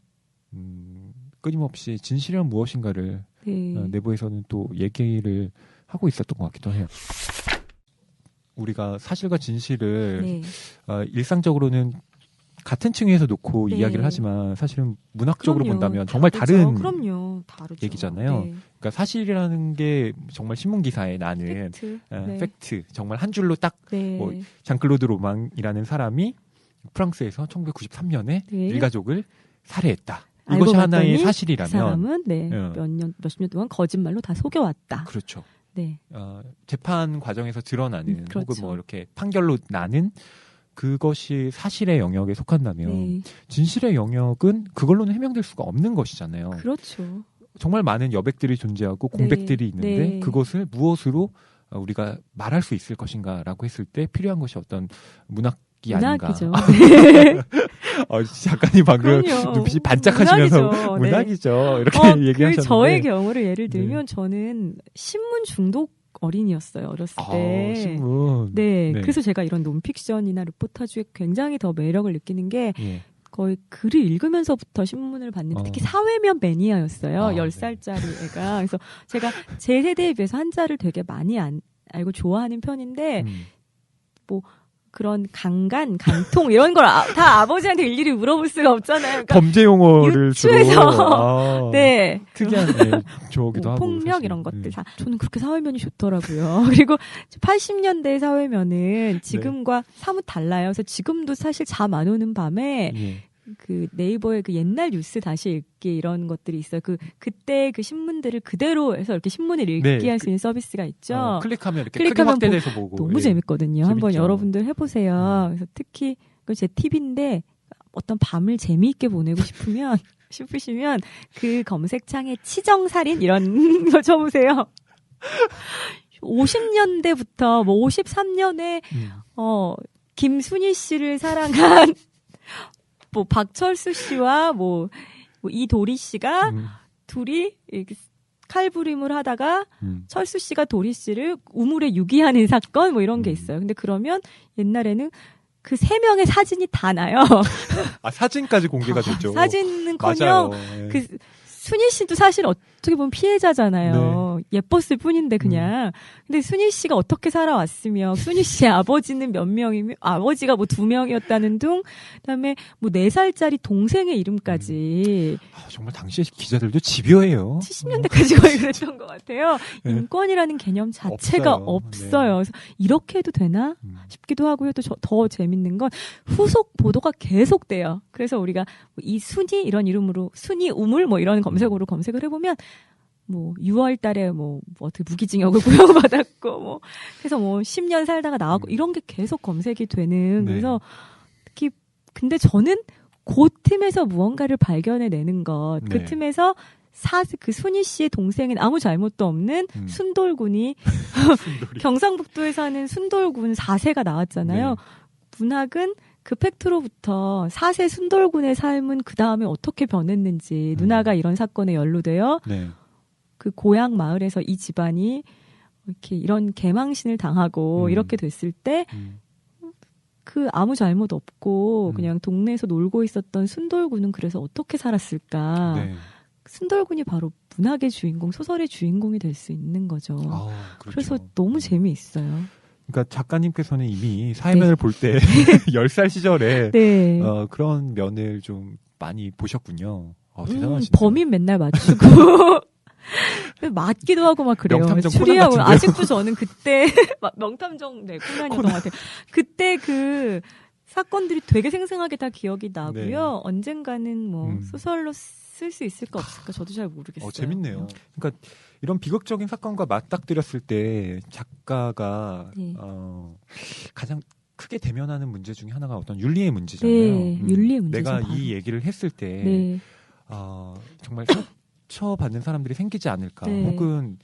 끊임없이 진실이란 무엇인가를 네. 내부에서는 또 얘기를 하고 있었던 것 같기도 해요. 우리가 사실과 진실을 네. 일상적으로는 같은 층위에서 놓고 네. 이야기를 하지만 사실은 문학적으로 그럼요. 본다면 정말 다르죠. 다른 다르죠. 얘기잖아요. 네. 그러니까 사실이라는 게 정말 신문 기사에 나는 팩트, 정말 한 줄로 딱 네. 뭐 장클로드 로망이라는 사람이 프랑스에서 1993년에 네. 일가족을 살해했다. 이것이 하나의 사실이라면 그 사람은 몇십 년 동안 거짓말로 다 속여왔다. 그렇죠. 네. 재판 과정에서 드러나는 그렇죠. 혹은 뭐 이렇게 판결로 나는 그것이 사실의 영역에 속한다면 네. 진실의 영역은 그걸로는 해명될 수가 없는 것이잖아요. 그렇죠. 정말 많은 여백들이 존재하고 공백들이 있는데 네. 그것을 무엇으로 우리가 말할 수 있을 것인가라고 했을 때 필요한 것이 어떤 문학이 문학이죠. 아닌가. 네. 작가님 방금 눈빛이 반짝하시면서 문학이죠. 이렇게 얘기하셨는데 저의 경우를 예를 들면 저는 신문 중독 어린이였어요. 어렸을 때. 신문. 네. 그래서 제가 이런 논픽션이나 르포타주에 굉장히 더 매력을 느끼는 게 거의 글을 읽으면서부터 신문을 봤는데 특히 사회면 매니아였어요. 10살짜리 애가. 그래서 제가 제 세대에 비해서 한자를 되게 많이 알고 좋아하는 편인데 뭐 그런 강통 이런 걸 다 아버지한테 일일이 물어볼 수가 없잖아요. 그러니까 범죄 용어를 유추해서 네 특이한 좋기도 하고 폭력 사실. 이런 것들 다 저는 그렇게 사회면이 좋더라고요. 그리고 80년대 사회면은 지금과 사뭇 달라요. 그래서 지금도 사실 잠 안 오는 밤에 그 네이버에 그 옛날 뉴스 다시 읽기 이런 것들이 있어요. 그때 그 신문들을 그대로 해서 이렇게 신문을 읽기 할 수 있는 서비스가 있죠. 클릭하면 이렇게 크게 확대돼서 보고 너무 재밌거든요. 한번 재밌죠. 여러분들 해보세요. 그래서 특히 그 제 팁인데 어떤 밤을 재미있게 보내고 싶으시면 그 검색창에 치정살인 이런 거 쳐보세요. 50년대부터 뭐 53년에 김순희 씨를 사랑한 뭐 박철수 씨와 뭐 이도리 씨가 둘이 이렇게 칼부림을 하다가 철수 씨가 도리 씨를 우물에 유기하는 사건 뭐 이런 게 있어요. 근데 그러면 옛날에는 그 3명의 사진이 다 나요. 사진까지 공개가 됐죠. 사진은커녕 그 순희 씨도 사실 어떻게 보면 피해자잖아요. 네. 예뻤을 뿐인데 그냥. 근데 순희 씨가 어떻게 살아왔으며 순희 씨의 아버지는 몇 명이며 아버지가 뭐 2명이었다는 둥. 그다음에 뭐 4살짜리 동생의 이름까지. 정말 당시에 기자들도 집요해요. 70년대까지 거의 그랬던 것 같아요. 네. 인권이라는 개념 자체가 없어요. 그래서 이렇게 해도 되나 싶기도 하고요. 또 더 재밌는 건 후속 보도가 계속돼요. 그래서 우리가 이 순희 이런 이름으로 순희 우물 뭐 이런 검색어로 검색을 해보면 뭐 6월 달에 뭐 어떻게 무기징역을 구형받았고 뭐 그래서 뭐 10년 살다가 나왔고 이런 게 계속 검색이 되는 그래서 특히 근데 저는 그 틈에서 무언가를 발견해내는 것 그 틈에서 그 순희 씨의 동생은 아무 잘못도 없는 순돌군이 경상북도에 사는 순돌군 4세가 나왔잖아요. 네. 문학은 그 팩트로부터 4세 순돌군의 삶은 그 다음에 어떻게 변했는지 누나가 이런 사건에 연루되어 네. 그 고향 마을에서 이 집안이 이렇게 이런 개망신을 당하고 이렇게 됐을 때 그 아무 잘못 없고 그냥 동네에서 놀고 있었던 순돌군은 그래서 어떻게 살았을까. 네. 순돌군이 바로 문학의 주인공, 소설의 주인공이 될 수 있는 거죠. 그렇죠. 그래서 너무 재미있어요. 그러니까 작가님께서는 이미 사회면을 네. 볼 때 10살 시절에 네. 그런 면을 좀 많이 보셨군요. 대단하시네요. 범인 맨날 맞추고 맞기도 하고 막 그래요. 명탐정 추리하고 아직도 저는 그때 명탐정 네 코난이었던 것 같아요. 그때 그 사건들이 되게 생생하게 다 기억이 나고요. 네. 언젠가는 뭐 소설로 쓸 수 있을까 없을까 저도 잘 모르겠어요. 재밌네요. 그러니까 이런 비극적인 사건과 맞닥뜨렸을 때 작가가 네. 가장 크게 대면하는 문제 중에 하나가 어떤 윤리의 문제잖아요. 네, 윤리의 문제죠. 내가 바로. 이 얘기를 했을 때 네. 정말 상처받는 사람들이 생기지 않을까. 네. 혹은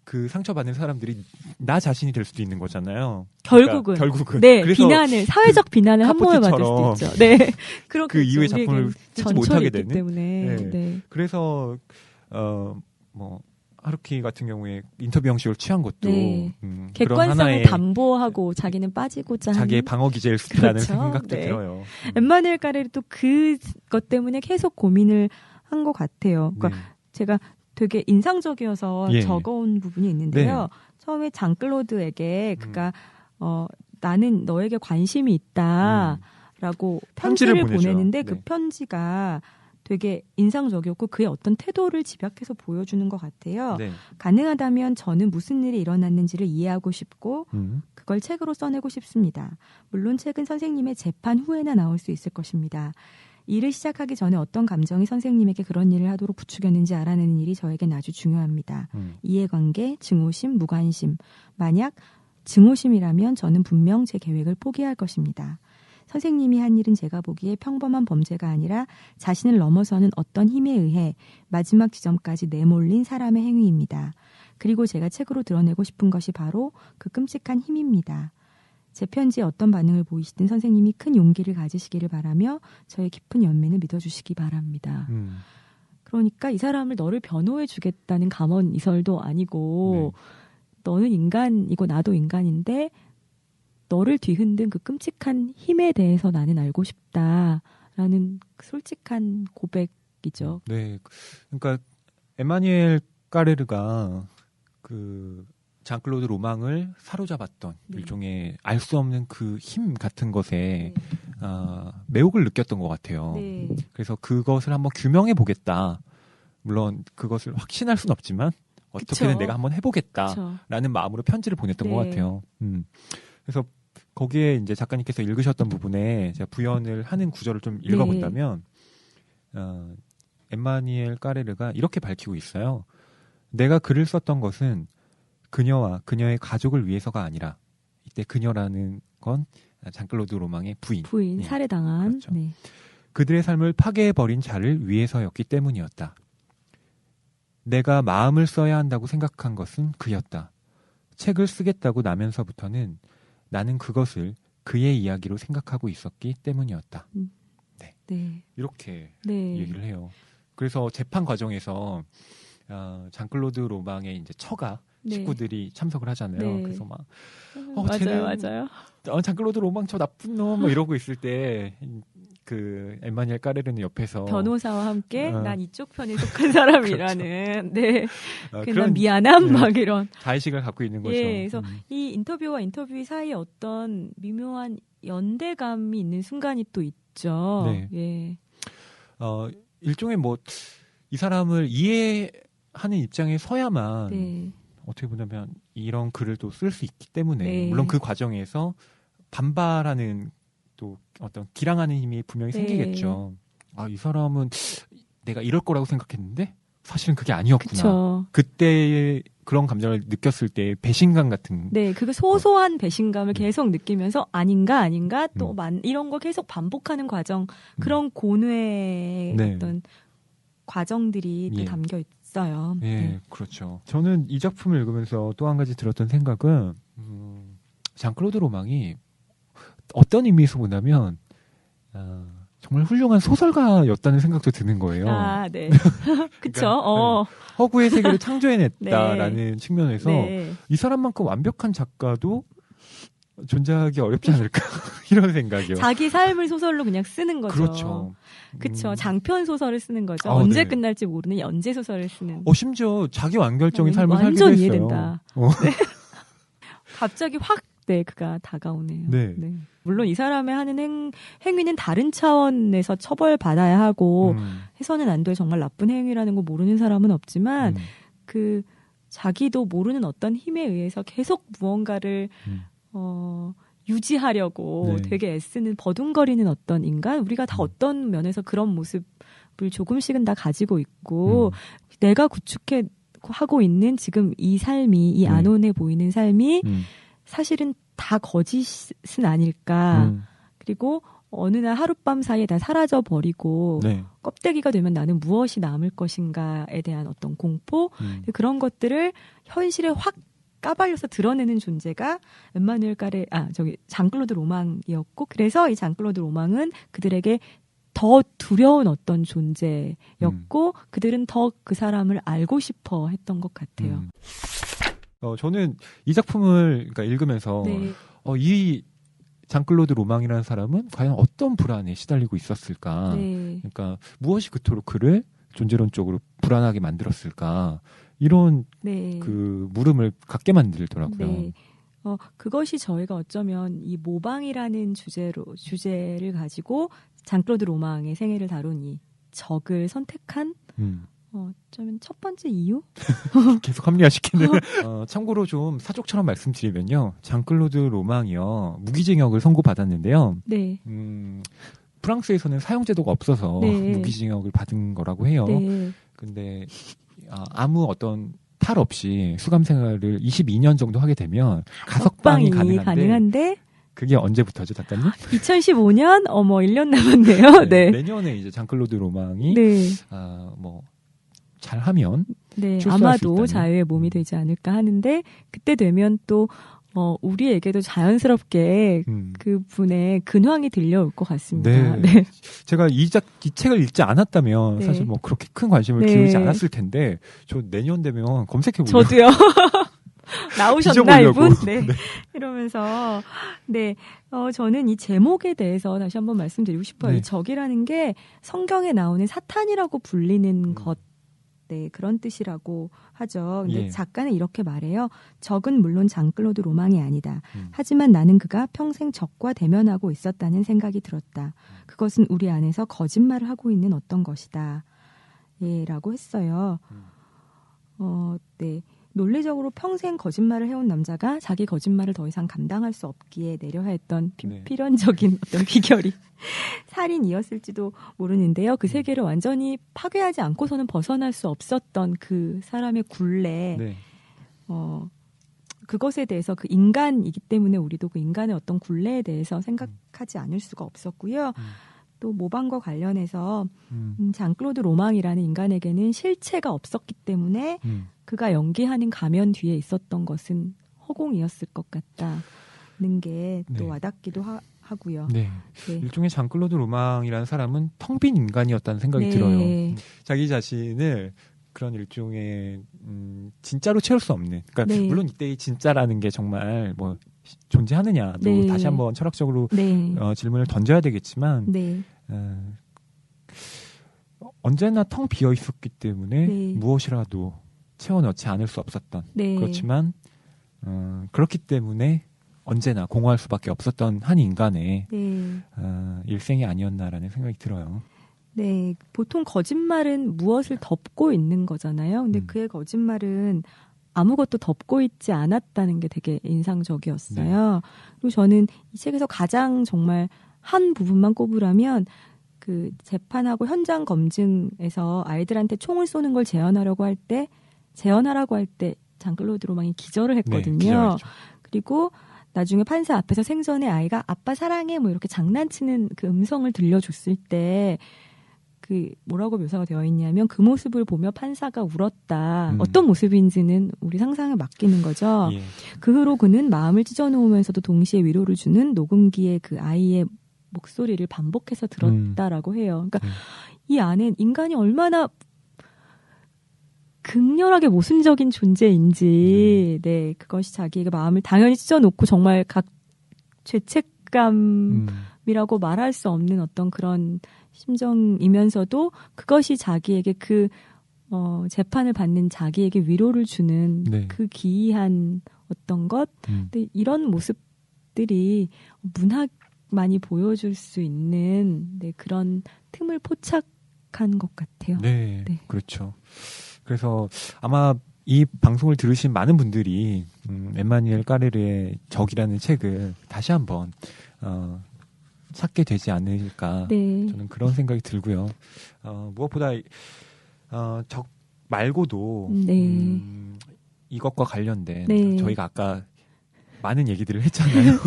그 상처받는 사람들이 나 자신이 될 수도 있는 거잖아요. 결국은. 네, 그래서 비난을, 사회적 비난을 한 몸에 받을 수도 있죠. 네. 그 이후의 작품을 쓰지 못하게 되는. 때문에. 네. 네. 그래서, 하루키 같은 경우에 인터뷰 형식을 취한 것도. 네. 객관성을 담보하고 자기는 빠지고자 하는. 자기의 방어 기제일 수도 있다는 그렇죠? 생각도 네. 들어요. 엠마누엘 까레르도 그것 때문에 계속 고민을 한 것 같아요. 그러니까 네. 제가 되게 인상적이어서 예. 적어온 부분이 있는데요. 네. 처음에 장클로드에게 그가 나는 너에게 관심이 있다라고 편지를 보내는데 네. 그 편지가 되게 인상적이었고 그의 어떤 태도를 집약해서 보여주는 것 같아요. 네. 가능하다면 저는 무슨 일이 일어났는지를 이해하고 싶고 그걸 책으로 써내고 싶습니다. 물론 책은 선생님의 재판 후에나 나올 수 있을 것입니다. 일을 시작하기 전에 어떤 감정이 선생님에게 그런 일을 하도록 부추겼는지 알아내는 일이 저에겐 아주 중요합니다. 이해관계, 증오심, 무관심. 만약 증오심이라면 저는 분명 제 계획을 포기할 것입니다. 선생님이 한 일은 제가 보기에 평범한 범죄가 아니라 자신을 넘어서는 어떤 힘에 의해 마지막 지점까지 내몰린 사람의 행위입니다. 그리고 제가 책으로 드러내고 싶은 것이 바로 그 끔찍한 힘입니다. 제 편지에 어떤 반응을 보이시든 선생님이 큰 용기를 가지시기를 바라며 저의 깊은 연민을 믿어주시기 바랍니다. 그러니까 이 사람을 너를 변호해 주겠다는 감언 이설도 아니고 네. 너는 인간이고 나도 인간인데 너를 뒤흔든 그 끔찍한 힘에 대해서 나는 알고 싶다라는 솔직한 고백이죠. 네, 그러니까 에마뉘엘 까레르가 그 장클로드 로망을 사로잡았던 네. 일종의 알 수 없는 그 힘 같은 것에 네. 매혹을 느꼈던 것 같아요. 네. 그래서 그것을 한번 규명해 보겠다. 물론 그것을 확신할 수는 없지만 어떻게든 그쵸? 내가 한번 해보겠다라는 그쵸? 마음으로 편지를 보냈던 네. 것 같아요. 그래서 거기에 이제 작가님께서 읽으셨던 부분에 제가 부연을 하는 구절을 좀 읽어본다면 엠마뉘엘 까레르가 이렇게 밝히고 있어요. 내가 글을 썼던 것은 그녀와 그녀의 가족을 위해서가 아니라 이때 그녀라는 건 장클로드 로망의 부인 예. 살해당한 그렇죠. 네. 그들의 삶을 파괴해버린 자를 위해서였기 때문이었다. 내가 마음을 써야 한다고 생각한 것은 그였다. 책을 쓰겠다고 나면서부터는 나는 그것을 그의 이야기로 생각하고 있었기 때문이었다. 네. 네. 이렇게 네. 얘기를 해요. 그래서 재판 과정에서 장클로드 로망의 이제 처가 네. 식구들이 참석을 하잖아요. 네. 그래서 막 맞아요. 장클로드 로망 저 나쁜 놈 뭐 이러고 있을 때 그 엠마뉘엘 까레르는 옆에서 변호사와 함께 난 이쪽 편에 속한 사람이라는 네. 그런 미안함 막 이런 자의식을 갖고 있는 거죠. 예, 그래서 이 인터뷰와 인터뷰 사이에 어떤 미묘한 연대감이 있는 순간이 또 있죠. 네. 예. 일종의 뭐 이 사람을 이해하는 입장에 서야만 네. 어떻게 보면 이런 글을 또 쓸 수 있기 때문에 네. 물론 그 과정에서 반발하는 또 어떤 기량하는 힘이 분명히 네. 생기겠죠. 이 사람은 내가 이럴 거라고 생각했는데 사실은 그게 아니었구나. 그쵸. 그때 그런 감정을 느꼈을 때 배신감 같은. 네, 그 소소한 배신감을 계속 느끼면서 아닌가 또 이런 거 계속 반복하는 과정 그런 고뇌의 네. 어떤 과정들이 또 담겨 있어요. 네, 그렇죠. 저는 이 작품을 읽으면서 또 한 가지 들었던 생각은 장클로드 로망이 어떤 의미에서 보냐면 정말 훌륭한 소설가였다는 생각도 드는 거예요. 아, 네. 그쵸. 그러니까, 허구의 세계를 창조해냈다라는 측면에서 이 사람만큼 완벽한 작가도 존재하기 어렵지 않을까 이런 생각이요. 자기 삶을 소설로 그냥 쓰는 거죠. 그렇죠. 그렇죠. 장편 소설을 쓰는 거죠. 언제 끝날지 모르는 연재 소설을 쓰는. 심지어 자기 완결적인 삶을 살기도 했어요. 완전 이해된다. 네. 갑자기 확 그가 다가오네요. 네. 물론 이 사람의 하는 행위는 다른 차원에서 처벌받아야 하고 해서는 안 될 정말 나쁜 행위라는 거 모르는 사람은 없지만 그 자기도 모르는 어떤 힘에 의해서 계속 무언가를 유지하려고 되게 애쓰는 버둥거리는 어떤 인간, 우리가 다 어떤 면에서 그런 모습을 조금씩은 다 가지고 있고 내가 구축해 하고 있는 지금 이 삶이 이 안온해 보이는 삶이 사실은 다 거짓은 아닐까. 그리고 어느 날 하룻밤 사이에 다 사라져 버리고 껍데기가 되면 나는 무엇이 남을 것인가에 대한 어떤 공포, 그런 것들을 현실에 확 까발려서 드러내는 존재가 장클로드 로망이었고, 그래서 이 장클로드 로망은 그들에게 더 두려운 어떤 존재였고 그들은 더 그 사람을 알고 싶어 했던 것 같아요. 저는 이 작품을 읽으면서 이 장클로드 로망이라는 사람은 과연 어떤 불안에 시달리고 있었을까? 그러니까 무엇이 그토록 그를 존재론적으로 불안하게 만들었을까? 이런 그 물음을 갖게 만들더라고요. 그것이 저희가 어쩌면 이 모방이라는 주제를 가지고 장클로드 로망의 생애를 다룬 이 적을 선택한 어쩌면 첫 번째 이유? 계속 합리화시키는. 참고로 좀 사족처럼 말씀드리면요, 장클로드 로망이요 무기징역을 선고받았는데요. 네. 프랑스에서는 사형제도가 없어서 무기징역을 받은 거라고 해요. 근데 아무 어떤 탈 없이 수감 생활을 22년 정도 하게 되면 가석방이 가능한데 그게 언제부터죠, 작가님? 2015년 1년 남았네요. 내년에 이제 장클로드 로망이 잘하면 아마도 자유의 몸이 되지 않을까 하는데, 그때 되면 또 우리에게도 자연스럽게 그 분의 근황이 들려올 것 같습니다. 제가 이 책을 읽지 않았다면 사실 그렇게 큰 관심을 기울이지 않았을 텐데, 저 내년 되면 검색해보려고. 저도요. 나오셨나 이분? 이러면서 저는 이 제목에 대해서 다시 한번 말씀드리고 싶어요. 이 적이라는 게 성경에 나오는 사탄이라고 불리는 것, 그런 뜻이라고 하죠. 근데 작가는 이렇게 말해요. 적은 물론 장클로드 로망이 아니다. 하지만 나는 그가 평생 적과 대면하고 있었다는 생각이 들었다. 그것은 우리 안에서 거짓말을 하고 있는 어떤 것이다. 라고 했어요. 논리적으로 평생 거짓말을 해온 남자가 자기 거짓말을 더 이상 감당할 수 없기에 내려야 했던 필연적인 어떤 비결이 살인이었을지도 모르는데요. 그 세계를 완전히 파괴하지 않고서는 벗어날 수 없었던 그 사람의 굴레, 그것에 대해서, 그 인간이기 때문에 우리도 그 인간의 어떤 굴레에 대해서 생각하지 않을 수가 없었고요. 또 모방과 관련해서 장클로드 로망이라는 인간에게는 실체가 없었기 때문에 그가 연기하는 가면 뒤에 있었던 것은 허공이었을 것 같다는 게 또 와닿기도 하고요. 일종의 장클로드 로망이라는 사람은 텅 빈 인간이었다는 생각이 들어요. 자기 자신을 그런 일종의 진짜로 채울 수 없는, 그러니까 물론 이때의 진짜라는 게 정말 존재하느냐도 다시 한번 철학적으로 질문을 던져야 되겠지만 언제나 텅 비어 있었기 때문에 무엇이라도 채워넣지 않을 수 없었던, 그렇지만 그렇기 때문에 언제나 공허할 수밖에 없었던 한 인간의 일생이 아니었나라는 생각이 들어요. 보통 거짓말은 무엇을 덮고 있는 거잖아요. 근데 그의 거짓말은 아무것도 덮고 있지 않았다는 게 되게 인상적이었어요. 그리고 저는 이 책에서 가장 정말 한 부분만 꼽으라면, 그 재판하고 현장 검증에서 아이들한테 총을 쏘는 걸 제어하라고 할 때 장클로드 로망이 기절을 했거든요. 그리고 나중에 판사 앞에서 생전에 아이가 아빠 사랑해 이렇게 장난치는 그 음성을 들려줬을 때 그 뭐라고 묘사가 되어 있냐면 그 모습을 보며 판사가 울었다. 어떤 모습인지는 우리 상상에 맡기는 거죠. 예. 그 후로 그는 마음을 찢어놓으면서도 동시에 위로를 주는 녹음기의 그 아이의 목소리를 반복해서 들었다라고 해요. 그러니까 이 안에 인간이 얼마나 극렬하게 모순적인 존재인지, 네, 그것이 자기의 마음을 당연히 찢어놓고 정말 각 죄책감이라고 말할 수 없는 어떤 그런 심정이면서도 그것이 자기에게 재판을 받는 자기에게 위로를 주는 네. 그 기이한 어떤 것, 근데 이런 모습들이 문학만이 보여줄 수 있는 네, 그런 틈을 포착한 것 같아요. 네, 네. 그렇죠. 그래서 아마 이 방송을 들으신 많은 분들이 엠마누엘 까레르의 적이라는 책을 다시 한번 찾게 되지 않을까 네. 저는 그런 생각이 들고요. 무엇보다 적 말고도 네. 이것과 관련된 네. 저희가 아까 많은 얘기들을 했잖아요.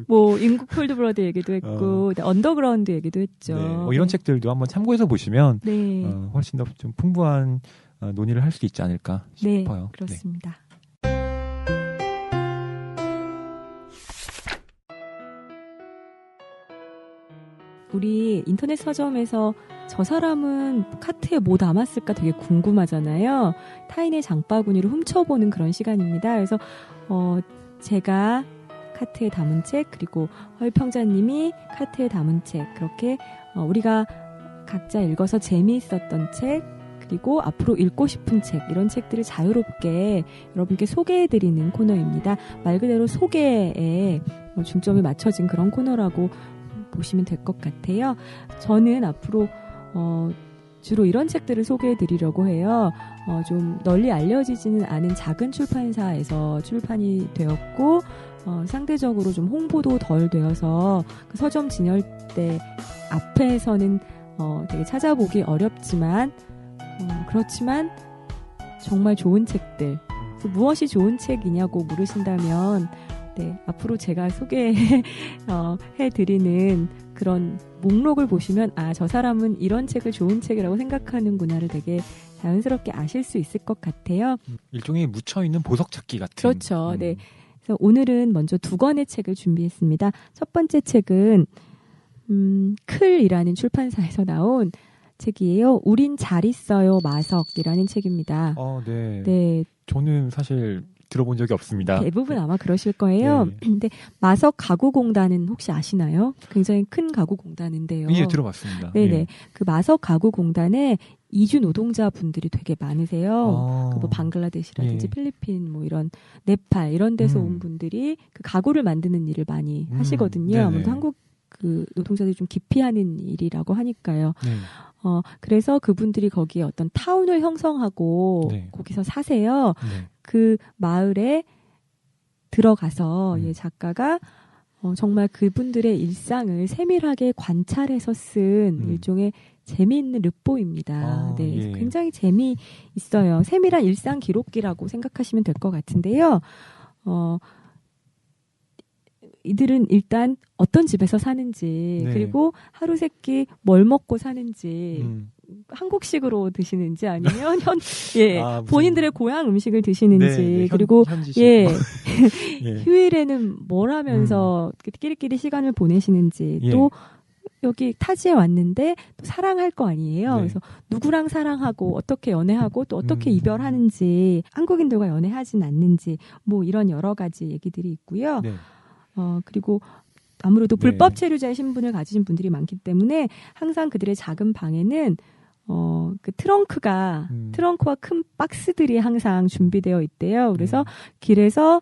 뭐 인국 폴드브러드 얘기도 했고 언더그라운드 얘기도 했죠. 네. 이런 책들도 한번 참고해서 보시면 네. 훨씬 더 좀 풍부한 논의를 할 수 있지 않을까 싶어요. 네, 그렇습니다. 네. 우리 인터넷 서점에서 저 사람은 카트에 뭐 담았을까 되게 궁금하잖아요. 타인의 장바구니를 훔쳐보는 그런 시간입니다. 그래서 제가 카트에 담은 책, 그리고 헐평자님이 카트에 담은 책, 그렇게 우리가 각자 읽어서 재미있었던 책, 그리고 앞으로 읽고 싶은 책, 이런 책들을 자유롭게 여러분께 소개해드리는 코너입니다. 말 그대로 소개에 중점이 맞춰진 그런 코너라고 보시면 될 것 같아요. 저는 앞으로 주로 이런 책들을 소개해드리려고 해요. 좀 널리 알려지지는 않은 작은 출판사에서 출판이 되었고 상대적으로 좀 홍보도 덜 되어서 그 서점 진열대 앞에서는 되게 찾아보기 어렵지만 그렇지만 정말 좋은 책들. 무엇이 좋은 책이냐고 물으신다면 네, 앞으로 제가 소개해드리는 그런 목록을 보시면 저 사람은 이런 책을 좋은 책이라고 생각하는구나를 되게 자연스럽게 아실 수 있을 것 같아요. 일종의 묻혀있는 보석 찾기 같은. 그렇죠. 네. 그래서 오늘은 먼저 2권의 책을 준비했습니다. 첫 번째 책은 클이라는 출판사에서 나온 책이에요. 우린 잘 있어요, 마석이라는 책입니다. 네. 네. 저는 사실 들어본 적이 없습니다. 대부분 아마 그러실 거예요. 네. 근데 마석 가구공단은 혹시 아시나요? 굉장히 큰 가구공단인데요. 예, 들어봤습니다. 네네. 예. 그 마석 가구공단에 이주 노동자분들이 되게 많으세요. 뭐 방글라데시라든지 필리핀, 뭐 이런 네팔 이런 데서 온 분들이 그 가구를 만드는 일을 많이 하시거든요. 아무래도 한국 그 노동자들이 좀 기피하는 일이라고 하니까요. 네. 그래서 그분들이 거기에 어떤 타운을 형성하고 네. 거기서 사세요. 네. 그 마을에 들어가서 작가가 정말 그분들의 일상을 세밀하게 관찰해서 쓴 일종의 재미있는 르포입니다. 네, 예. 굉장히 재미있어요. 세밀한 일상 기록기라고 생각하시면 될 것 같은데요. 이들은 일단 어떤 집에서 사는지 네. 그리고 하루 세끼 뭘 먹고 사는지 한국식으로 드시는지 아니면 본인들의 고향 음식을 드시는지 네, 그리고 예. 휴일에는 뭘 하면서 끼리끼리 시간을 보내시는지 또 여기 타지에 왔는데 또 사랑할 거 아니에요. 네. 그래서 누구랑 사랑하고 어떻게 연애하고 또 어떻게 이별하는지 한국인들과 연애하진 않는지 뭐 이런 여러 가지 얘기들이 있고요. 네. 그리고 아무래도 불법 체류자의 신분을 가지신 분들이 많기 때문에 항상 그들의 작은 방에는 그 트렁크와 큰 박스들이 항상 준비되어 있대요. 그래서 길에서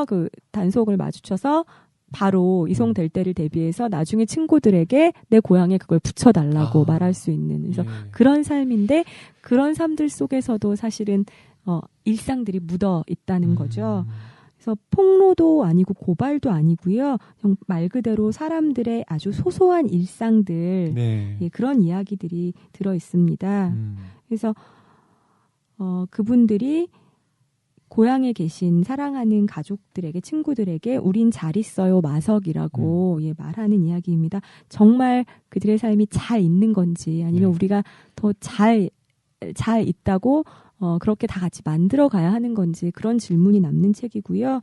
그 단속을 마주쳐서 바로 이송될 때를 대비해서 나중에 친구들에게 내 고향에 그걸 붙여달라고 말할 수 있는 그래서 그런 삶인데 그런 삶들 속에서도 사실은 일상들이 묻어 있다는 거죠. 그래서 폭로도 아니고 고발도 아니고요. 말 그대로 사람들의 아주 소소한 일상들 그런 이야기들이 들어 있습니다. 그래서 그분들이 고향에 계신 사랑하는 가족들에게, 친구들에게 우린 잘 있어요 마석이라고 말하는 이야기입니다. 정말 그들의 삶이 잘 있는 건지 아니면 우리가 더 잘 있다고 그렇게 다 같이 만들어 가야 하는 건지 그런 질문이 남는 책이고요.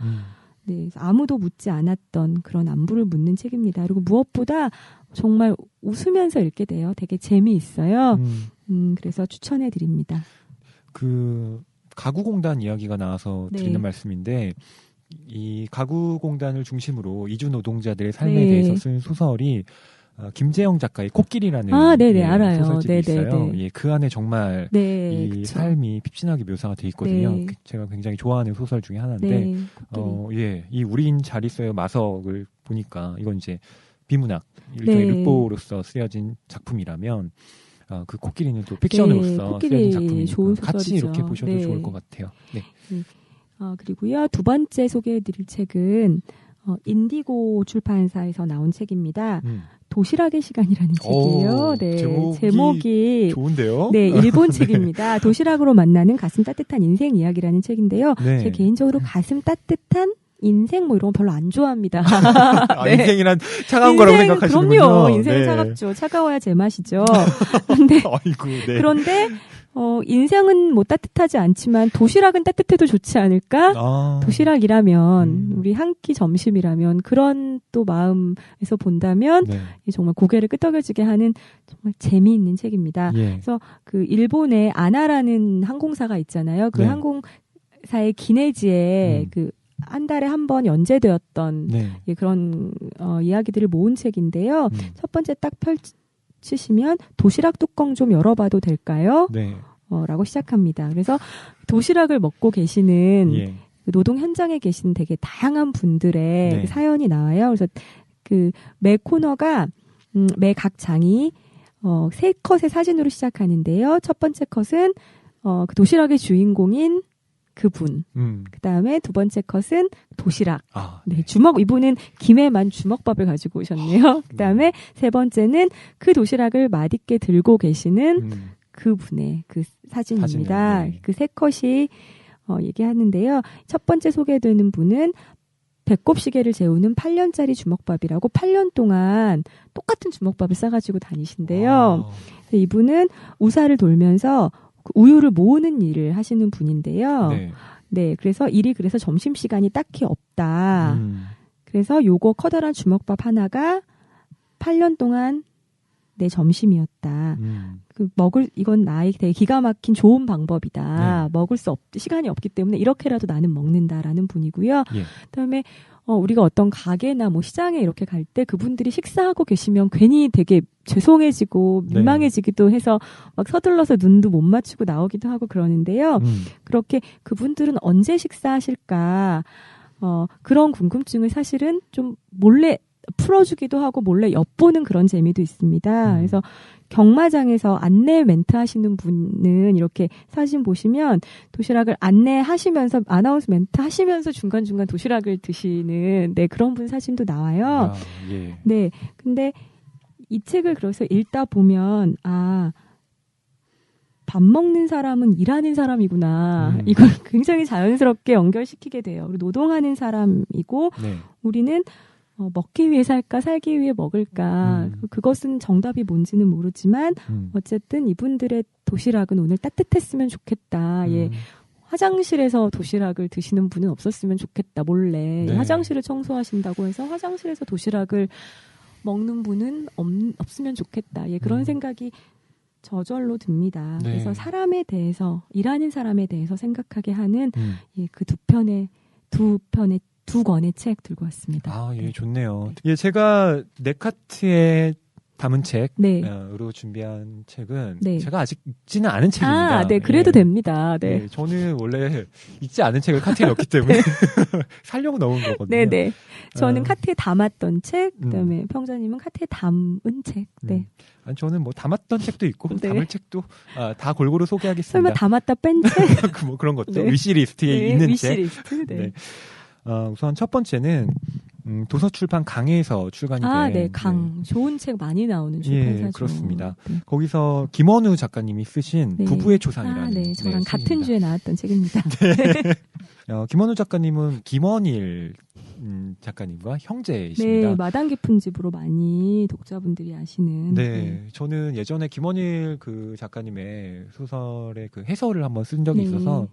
네, 아무도 묻지 않았던 그런 안부를 묻는 책입니다. 그리고 무엇보다 정말 웃으면서 읽게 돼요. 되게 재미있어요. 그래서 추천해 드립니다. 그 가구공단 이야기가 나와서 드리는 말씀인데 이 가구공단을 중심으로 이주 노동자들의 삶에 대해서 쓴 소설이 김재영 작가의 코끼리라는 알아요. 소설집이 있어요. 예, 그 안에 정말 이 그쵸. 삶이 핍진하게 묘사가 돼 있거든요. 제가 굉장히 좋아하는 소설 중에 하나인데 이 우린 잘 있어요 마석을 보니까 이건 이제 비문학 일종의 르포로서 쓰여진 작품이라면 그 코끼리는 또 픽션으로서 쓰여진 작품이니까 좋은 같이 이렇게 보셔도 좋을 것 같아요. 네. 그리고요 2번째 소개해드릴 책은 인디고 출판사에서 나온 책입니다. 도시락의 시간이라는 책이에요. 네, 제목이 좋은데요? 네, 일본 책입니다. 도시락으로 만나는 가슴 따뜻한 인생 이야기라는 책인데요. 제 개인적으로 가슴 따뜻한 인생 뭐 이런 거 별로 안 좋아합니다. 인생이란 차가운 거라고 생각하시는군요. 그럼요. 인생은 차갑죠. 차가워야 제맛이죠. 그런데 인생은 뭐 따뜻하지 않지만 도시락은 따뜻해도 좋지 않을까? 도시락이라면 우리 한 끼 점심이라면 그런 또 마음에서 본다면 정말 고개를 끄덕여지게 하는 정말 재미있는 책입니다. 그래서 그 일본의 아나라는 항공사가 있잖아요. 그 항공사의 기내지에 그 한 달에 한 번 연재되었던 그런 이야기들을 모은 책인데요. 첫 번째 딱 펼치시면 도시락 뚜껑 좀 열어봐도 될까요? 라고 시작합니다. 그래서 도시락을 먹고 계시는 그 노동 현장에 계신 되게 다양한 분들의 그 사연이 나와요. 그래서 그 매 코너가 매 각 장이 3컷의 사진으로 시작하는데요. 첫 번째 컷은 그 도시락의 주인공인 그분. 그 다음에 두 번째 컷은 도시락. 이분은 김에만 주먹밥을 가지고 오셨네요. 그 다음에 세 번째는 그 도시락을 맛있게 들고 계시는 그분의 그 사진입니다. 그 세 컷이 얘기하는데요. 첫 번째 소개되는 분은 배꼽시계를 재우는 8년짜리 주먹밥이라고 8년 동안 똑같은 주먹밥을 싸가지고 다니신데요. 이분은 우사를 돌면서 우유를 모으는 일을 하시는 분인데요. 그래서 그래서 점심시간이 딱히 없다. 그래서 요거 커다란 주먹밥 하나가 8년 동안 내 점심이었다. 이건 나에게 되게 기가 막힌 좋은 방법이다. 먹을 시간이 없기 때문에 이렇게라도 나는 먹는다라는 분이고요. 그다음에 우리가 어떤 가게나 뭐 시장에 이렇게 갈 때 그분들이 식사하고 계시면 괜히 되게 죄송해지고 민망해지기도 해서 막 서둘러서 눈도 못 맞추고 나오기도 하고 그러는데요. 그렇게 그분들은 언제 식사하실까? 그런 궁금증을 사실은 좀 몰래 풀어주기도 하고 몰래 엿보는 그런 재미도 있습니다. 그래서 경마장에서 안내 멘트 하시는 분은 이렇게 사진 보시면 도시락을 안내하시면서 아나운서 멘트 하시면서 중간중간 도시락을 드시는 그런 분 사진도 나와요. 근데 이 책을 그래서 읽다 보면 밥 먹는 사람은 일하는 사람이구나. 이걸 굉장히 자연스럽게 연결시키게 돼요. 그리고 노동하는 사람이고 우리는 먹기 위해 살까 살기 위해 먹을까 그것은 정답이 뭔지는 모르지만 어쨌든 이분들의 도시락은 오늘 따뜻했으면 좋겠다. 화장실에서 도시락을 드시는 분은 없었으면 좋겠다. 몰래 화장실을 청소하신다고 해서 화장실에서 도시락을 먹는 분은 없으면 좋겠다. 그런 생각이 저절로 듭니다. 그래서 사람에 대해서 일하는 사람에 대해서 생각하게 하는 그 두 권의 책 들고 왔습니다. 좋네요. 제가 네카트에 담은 책으로 준비한 책은 제가 아직 읽지는 않은 책입니다. 그래도 됩니다. 저는 원래 읽지 않은 책을 카트에 넣기 때문에 살려고 넣은 거거든요. 저는 카트에 담았던 책, 그다음에 평자님은 카트에 담은 책. 아니, 저는 뭐 담았던 책도 있고 담을 책도 다 골고루 소개하겠습니다. 설마 담았다 뺀 책? 뭐 그런 것도 위시리스트에 있는 위시리스트. 책. 우선 첫 번째는 도서출판 강에서 출간이 된 강. 좋은 책 많이 나오는 출판사죠. 그렇습니다. 거기서 김원우 작가님이 쓰신 부부의 초상이라는 저랑 같은 주에 나왔던 책입니다. 김원우 작가님은 김원일 작가님과 형제이십니다. 네, 마당 깊은 집으로 많이 독자분들이 아시는. 네, 저는 예전에 김원일 그 작가님의 소설의 그 해설을 한번 쓴 적이 있어서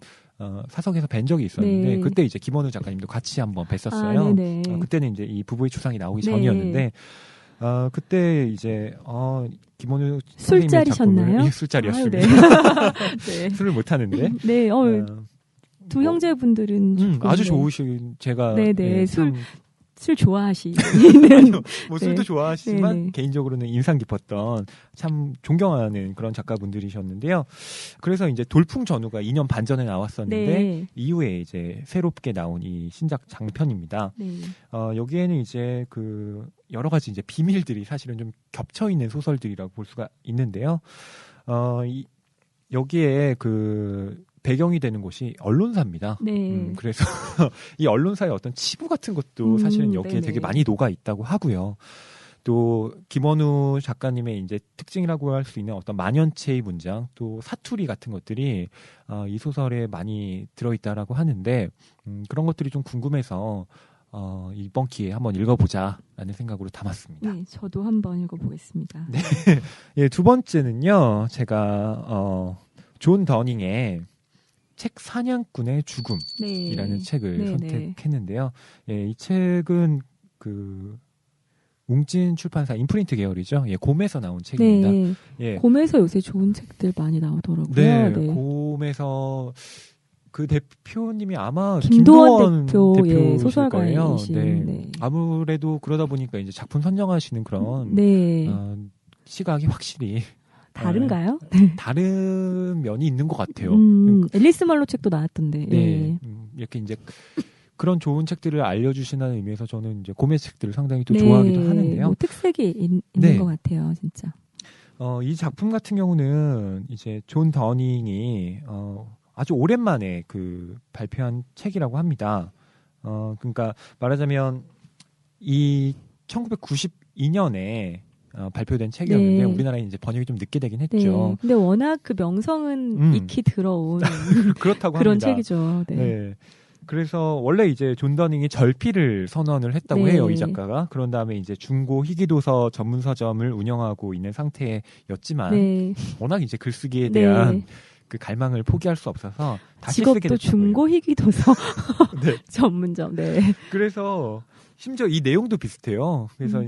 사석에서 뵌 적이 있었는데 그때 이제 김원우 작가님도 같이 한번 뵀었어요. 그때는 이제 이 부부의 추상이 나오기 전이었는데 그때 이제 김원우 술자리셨나요? 술자리였습니다. 네. 술을 못 하는데. 네. 두 형제분들은 아주 좋으신 제가 술 좋아하시는 뭐 술도 좋아하시지만 개인적으로는 인상 깊었던 참 존경하는 그런 작가분들이셨는데요. 그래서 이제 돌풍 전후가 2년 반 전에 나왔었는데 이후에 이제 새롭게 나온 이 신작 장편입니다. 여기에는 이제 그 여러 가지 이제 비밀들이 사실은 좀 겹쳐 있는 소설들이라고 볼 수가 있는데요. 여기에 그 배경이 되는 곳이 언론사입니다. 그래서 이 언론사의 어떤 치부 같은 것도 사실은 여기에 되게 많이 녹아 있다고 하고요. 또 김원우 작가님의 이제 특징이라고 할 수 있는 어떤 만연체의 문장, 또 사투리 같은 것들이 이 소설에 많이 들어있다라고 하는데 그런 것들이 좀 궁금해서 이번 기회에 한번 읽어보자라는 생각으로 담았습니다. 네, 저도 한번 읽어보겠습니다. 네, 예, 두 번째는요, 제가 존 더닝의 책 사냥꾼의 죽음이라는 책을 선택했는데요. 예, 이 책은 그 웅진 출판사 인프린트 계열이죠. 예, 곰에서 나온 책입니다. 예. 곰에서 요새 좋은 책들 많이 나오더라고요. 네. 곰에서 그 대표님이 아마 김도원 대표의 소설가예요. 아무래도 그러다 보니까 이제 작품 선정하시는 그런 시각이 확실히 다른가요? 다른 면이 있는 것 같아요. 앨리스 말로 책도 나왔던데. 네. 이렇게 이제 그런 좋은 책들을 알려주신다는 의미에서 저는 이제 곰의 책들을 상당히 또 좋아하기도 하는데요. 뭐 특색이 있는 것 같아요, 진짜. 이 작품 같은 경우는 이제 존 더닝이 아주 오랜만에 그 발표한 책이라고 합니다. 그러니까 말하자면 이 1992년에 발표된 책이었는데 우리나라에 이제 번역이 좀 늦게 되긴 했죠. 근데 워낙 그 명성은 익히 들어온 그렇다고 그런 합니다. 책이죠. 그래서 원래 이제 존 더닝이 절필을 선언을 했다고 해요, 이 작가가. 그런 다음에 이제 중고 희귀도서 전문 서점을 운영하고 있는 상태였지만 워낙 이제 글쓰기에 대한 그 갈망을 포기할 수 없어서 다시 쓰게 됐어요. 직업도 중고 희귀도서 전문점. 그래서 심지어 이 내용도 비슷해요. 그래서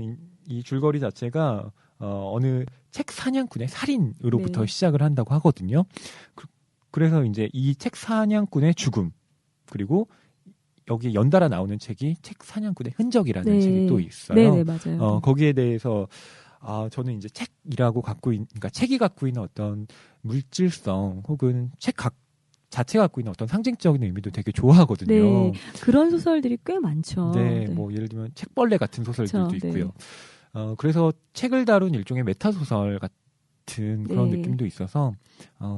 이 줄거리 자체가 어느 책 사냥꾼의 살인으로부터 시작을 한다고 하거든요. 그래서 이제 이 책 사냥꾼의 죽음, 그리고 여기 연달아 나오는 책이 책 사냥꾼의 흔적이라는 책이 또 있어요. 맞아요. 거기에 대해서 저는 이제 책이라고 그러니까 책이 갖고 있는 어떤 물질성 혹은 책 자체가 갖고 있는 어떤 상징적인 의미도 되게 좋아하거든요. 그런 소설들이 꽤 많죠. 뭐 예를 들면 책벌레 같은 소설들도 있고요. 그래서 책을 다룬 일종의 메타소설 같은 그런 느낌도 있어서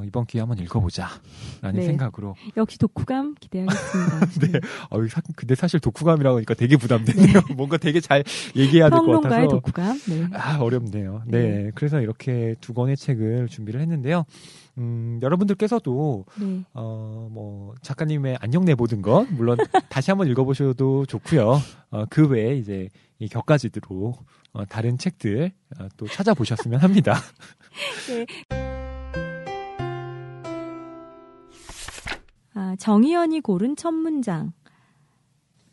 이번 기회에 한번 읽어보자라는 생각으로. 역시 독후감 기대하겠습니다. 근데 사실 독후감이라고 하니까 되게 부담되네요. 뭔가 되게 잘 얘기해야 될 것 같아서. 평론가의 독후감. 어렵네요. 그래서 이렇게 두 권의 책을 준비를 했는데요. 여러분들께서도 뭐 작가님의 안녕 내보든 것 물론 다시 한번 읽어보셔도 좋고요. 그 외에 이제 이 격가지대로 다른 책들 또 찾아보셨으면 합니다. 정희연이 고른 첫 문장.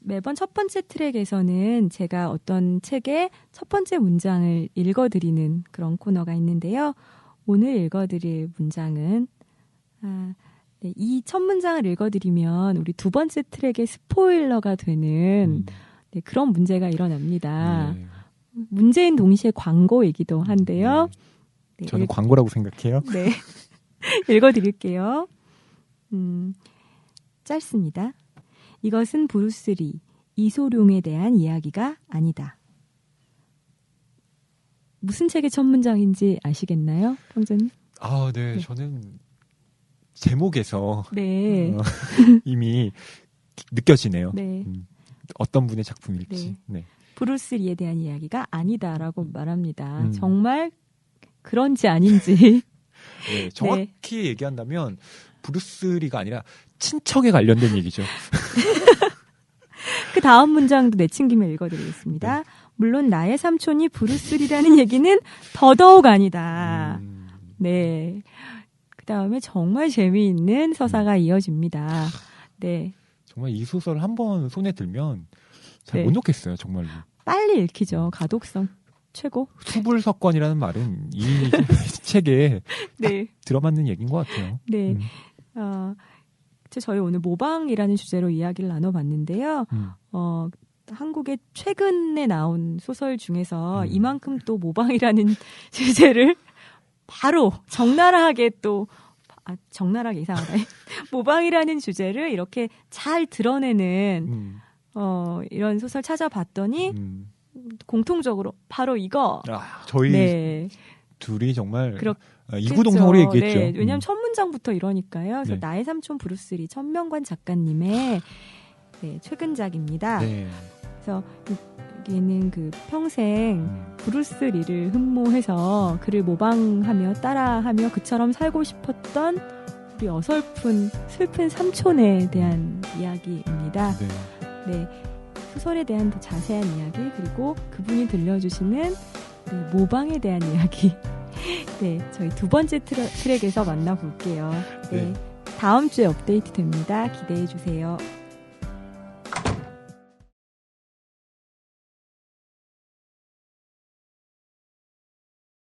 매번 첫 번째 트랙에서는 제가 어떤 책의 첫 번째 문장을 읽어드리는 그런 코너가 있는데요. 오늘 읽어드릴 문장은 이 첫 문장을 읽어드리면 우리 두 번째 트랙의 스포일러가 되는 그런 문제가 일어납니다. 문제인 동시에 광고이기도 한데요. 저는 광고라고 생각해요. 읽어드릴게요. 짧습니다. 이것은 브루스 리, 이소룡에 대한 이야기가 아니다. 무슨 책의 첫 문장인지 아시겠나요, 평전님? 저는 제목에서 이미 느껴지네요. 어떤 분의 작품일지. 브루스 리에 대한 이야기가 아니다라고 말합니다. 정말 그런지 아닌지. 정확히 얘기한다면 브루스 리가 아니라 친척에 관련된 얘기죠. 그 다음 문장도 내친김에 읽어드리겠습니다. 네. 물론 나의 삼촌이 브루스리라는 얘기는 더더욱 아니다. 네. 그 다음에 정말 재미있는 서사가 이어집니다. 네. 정말 이 소설 한번 손에 들면 잘 못 놓겠어요, 정말로. 빨리 읽히죠. 가독성 최고. 수불석권이라는 말은 이 책에 네. 들어맞는 얘기인 것 같아요. 네. 저희 오늘 모방이라는 주제로 이야기를 나눠봤는데요. 한국의 최근에 나온 소설 중에서 이만큼 또 모방이라는 주제를 바로 적나라하게 적나라하게 이상하다. 모방이라는 주제를 이렇게 잘 드러내는 이런 소설 찾아봤더니 공통적으로 바로 이거. 저희 네. 둘이 정말 이구동성으로 얘기했죠. 네, 왜냐하면 첫 문장부터 이러니까요. 그래서 네. 나의 삼촌 브루스리 천명관 작가님의 네, 최근작입니다. 네. 그래서 여기에는 그 평생 브루스리를 흠모해서 그를 모방하며 따라하며 그처럼 살고 싶었던 우리 어설픈 슬픈 삼촌에 대한 이야기입니다. 네. 네, 소설에 대한 더 자세한 이야기 그리고 그분이 들려주시는 네, 모방에 대한 이야기 네, 저희 두 번째 트랙에서 만나볼게요. 네, 다음 주에 업데이트 됩니다. 기대해 주세요.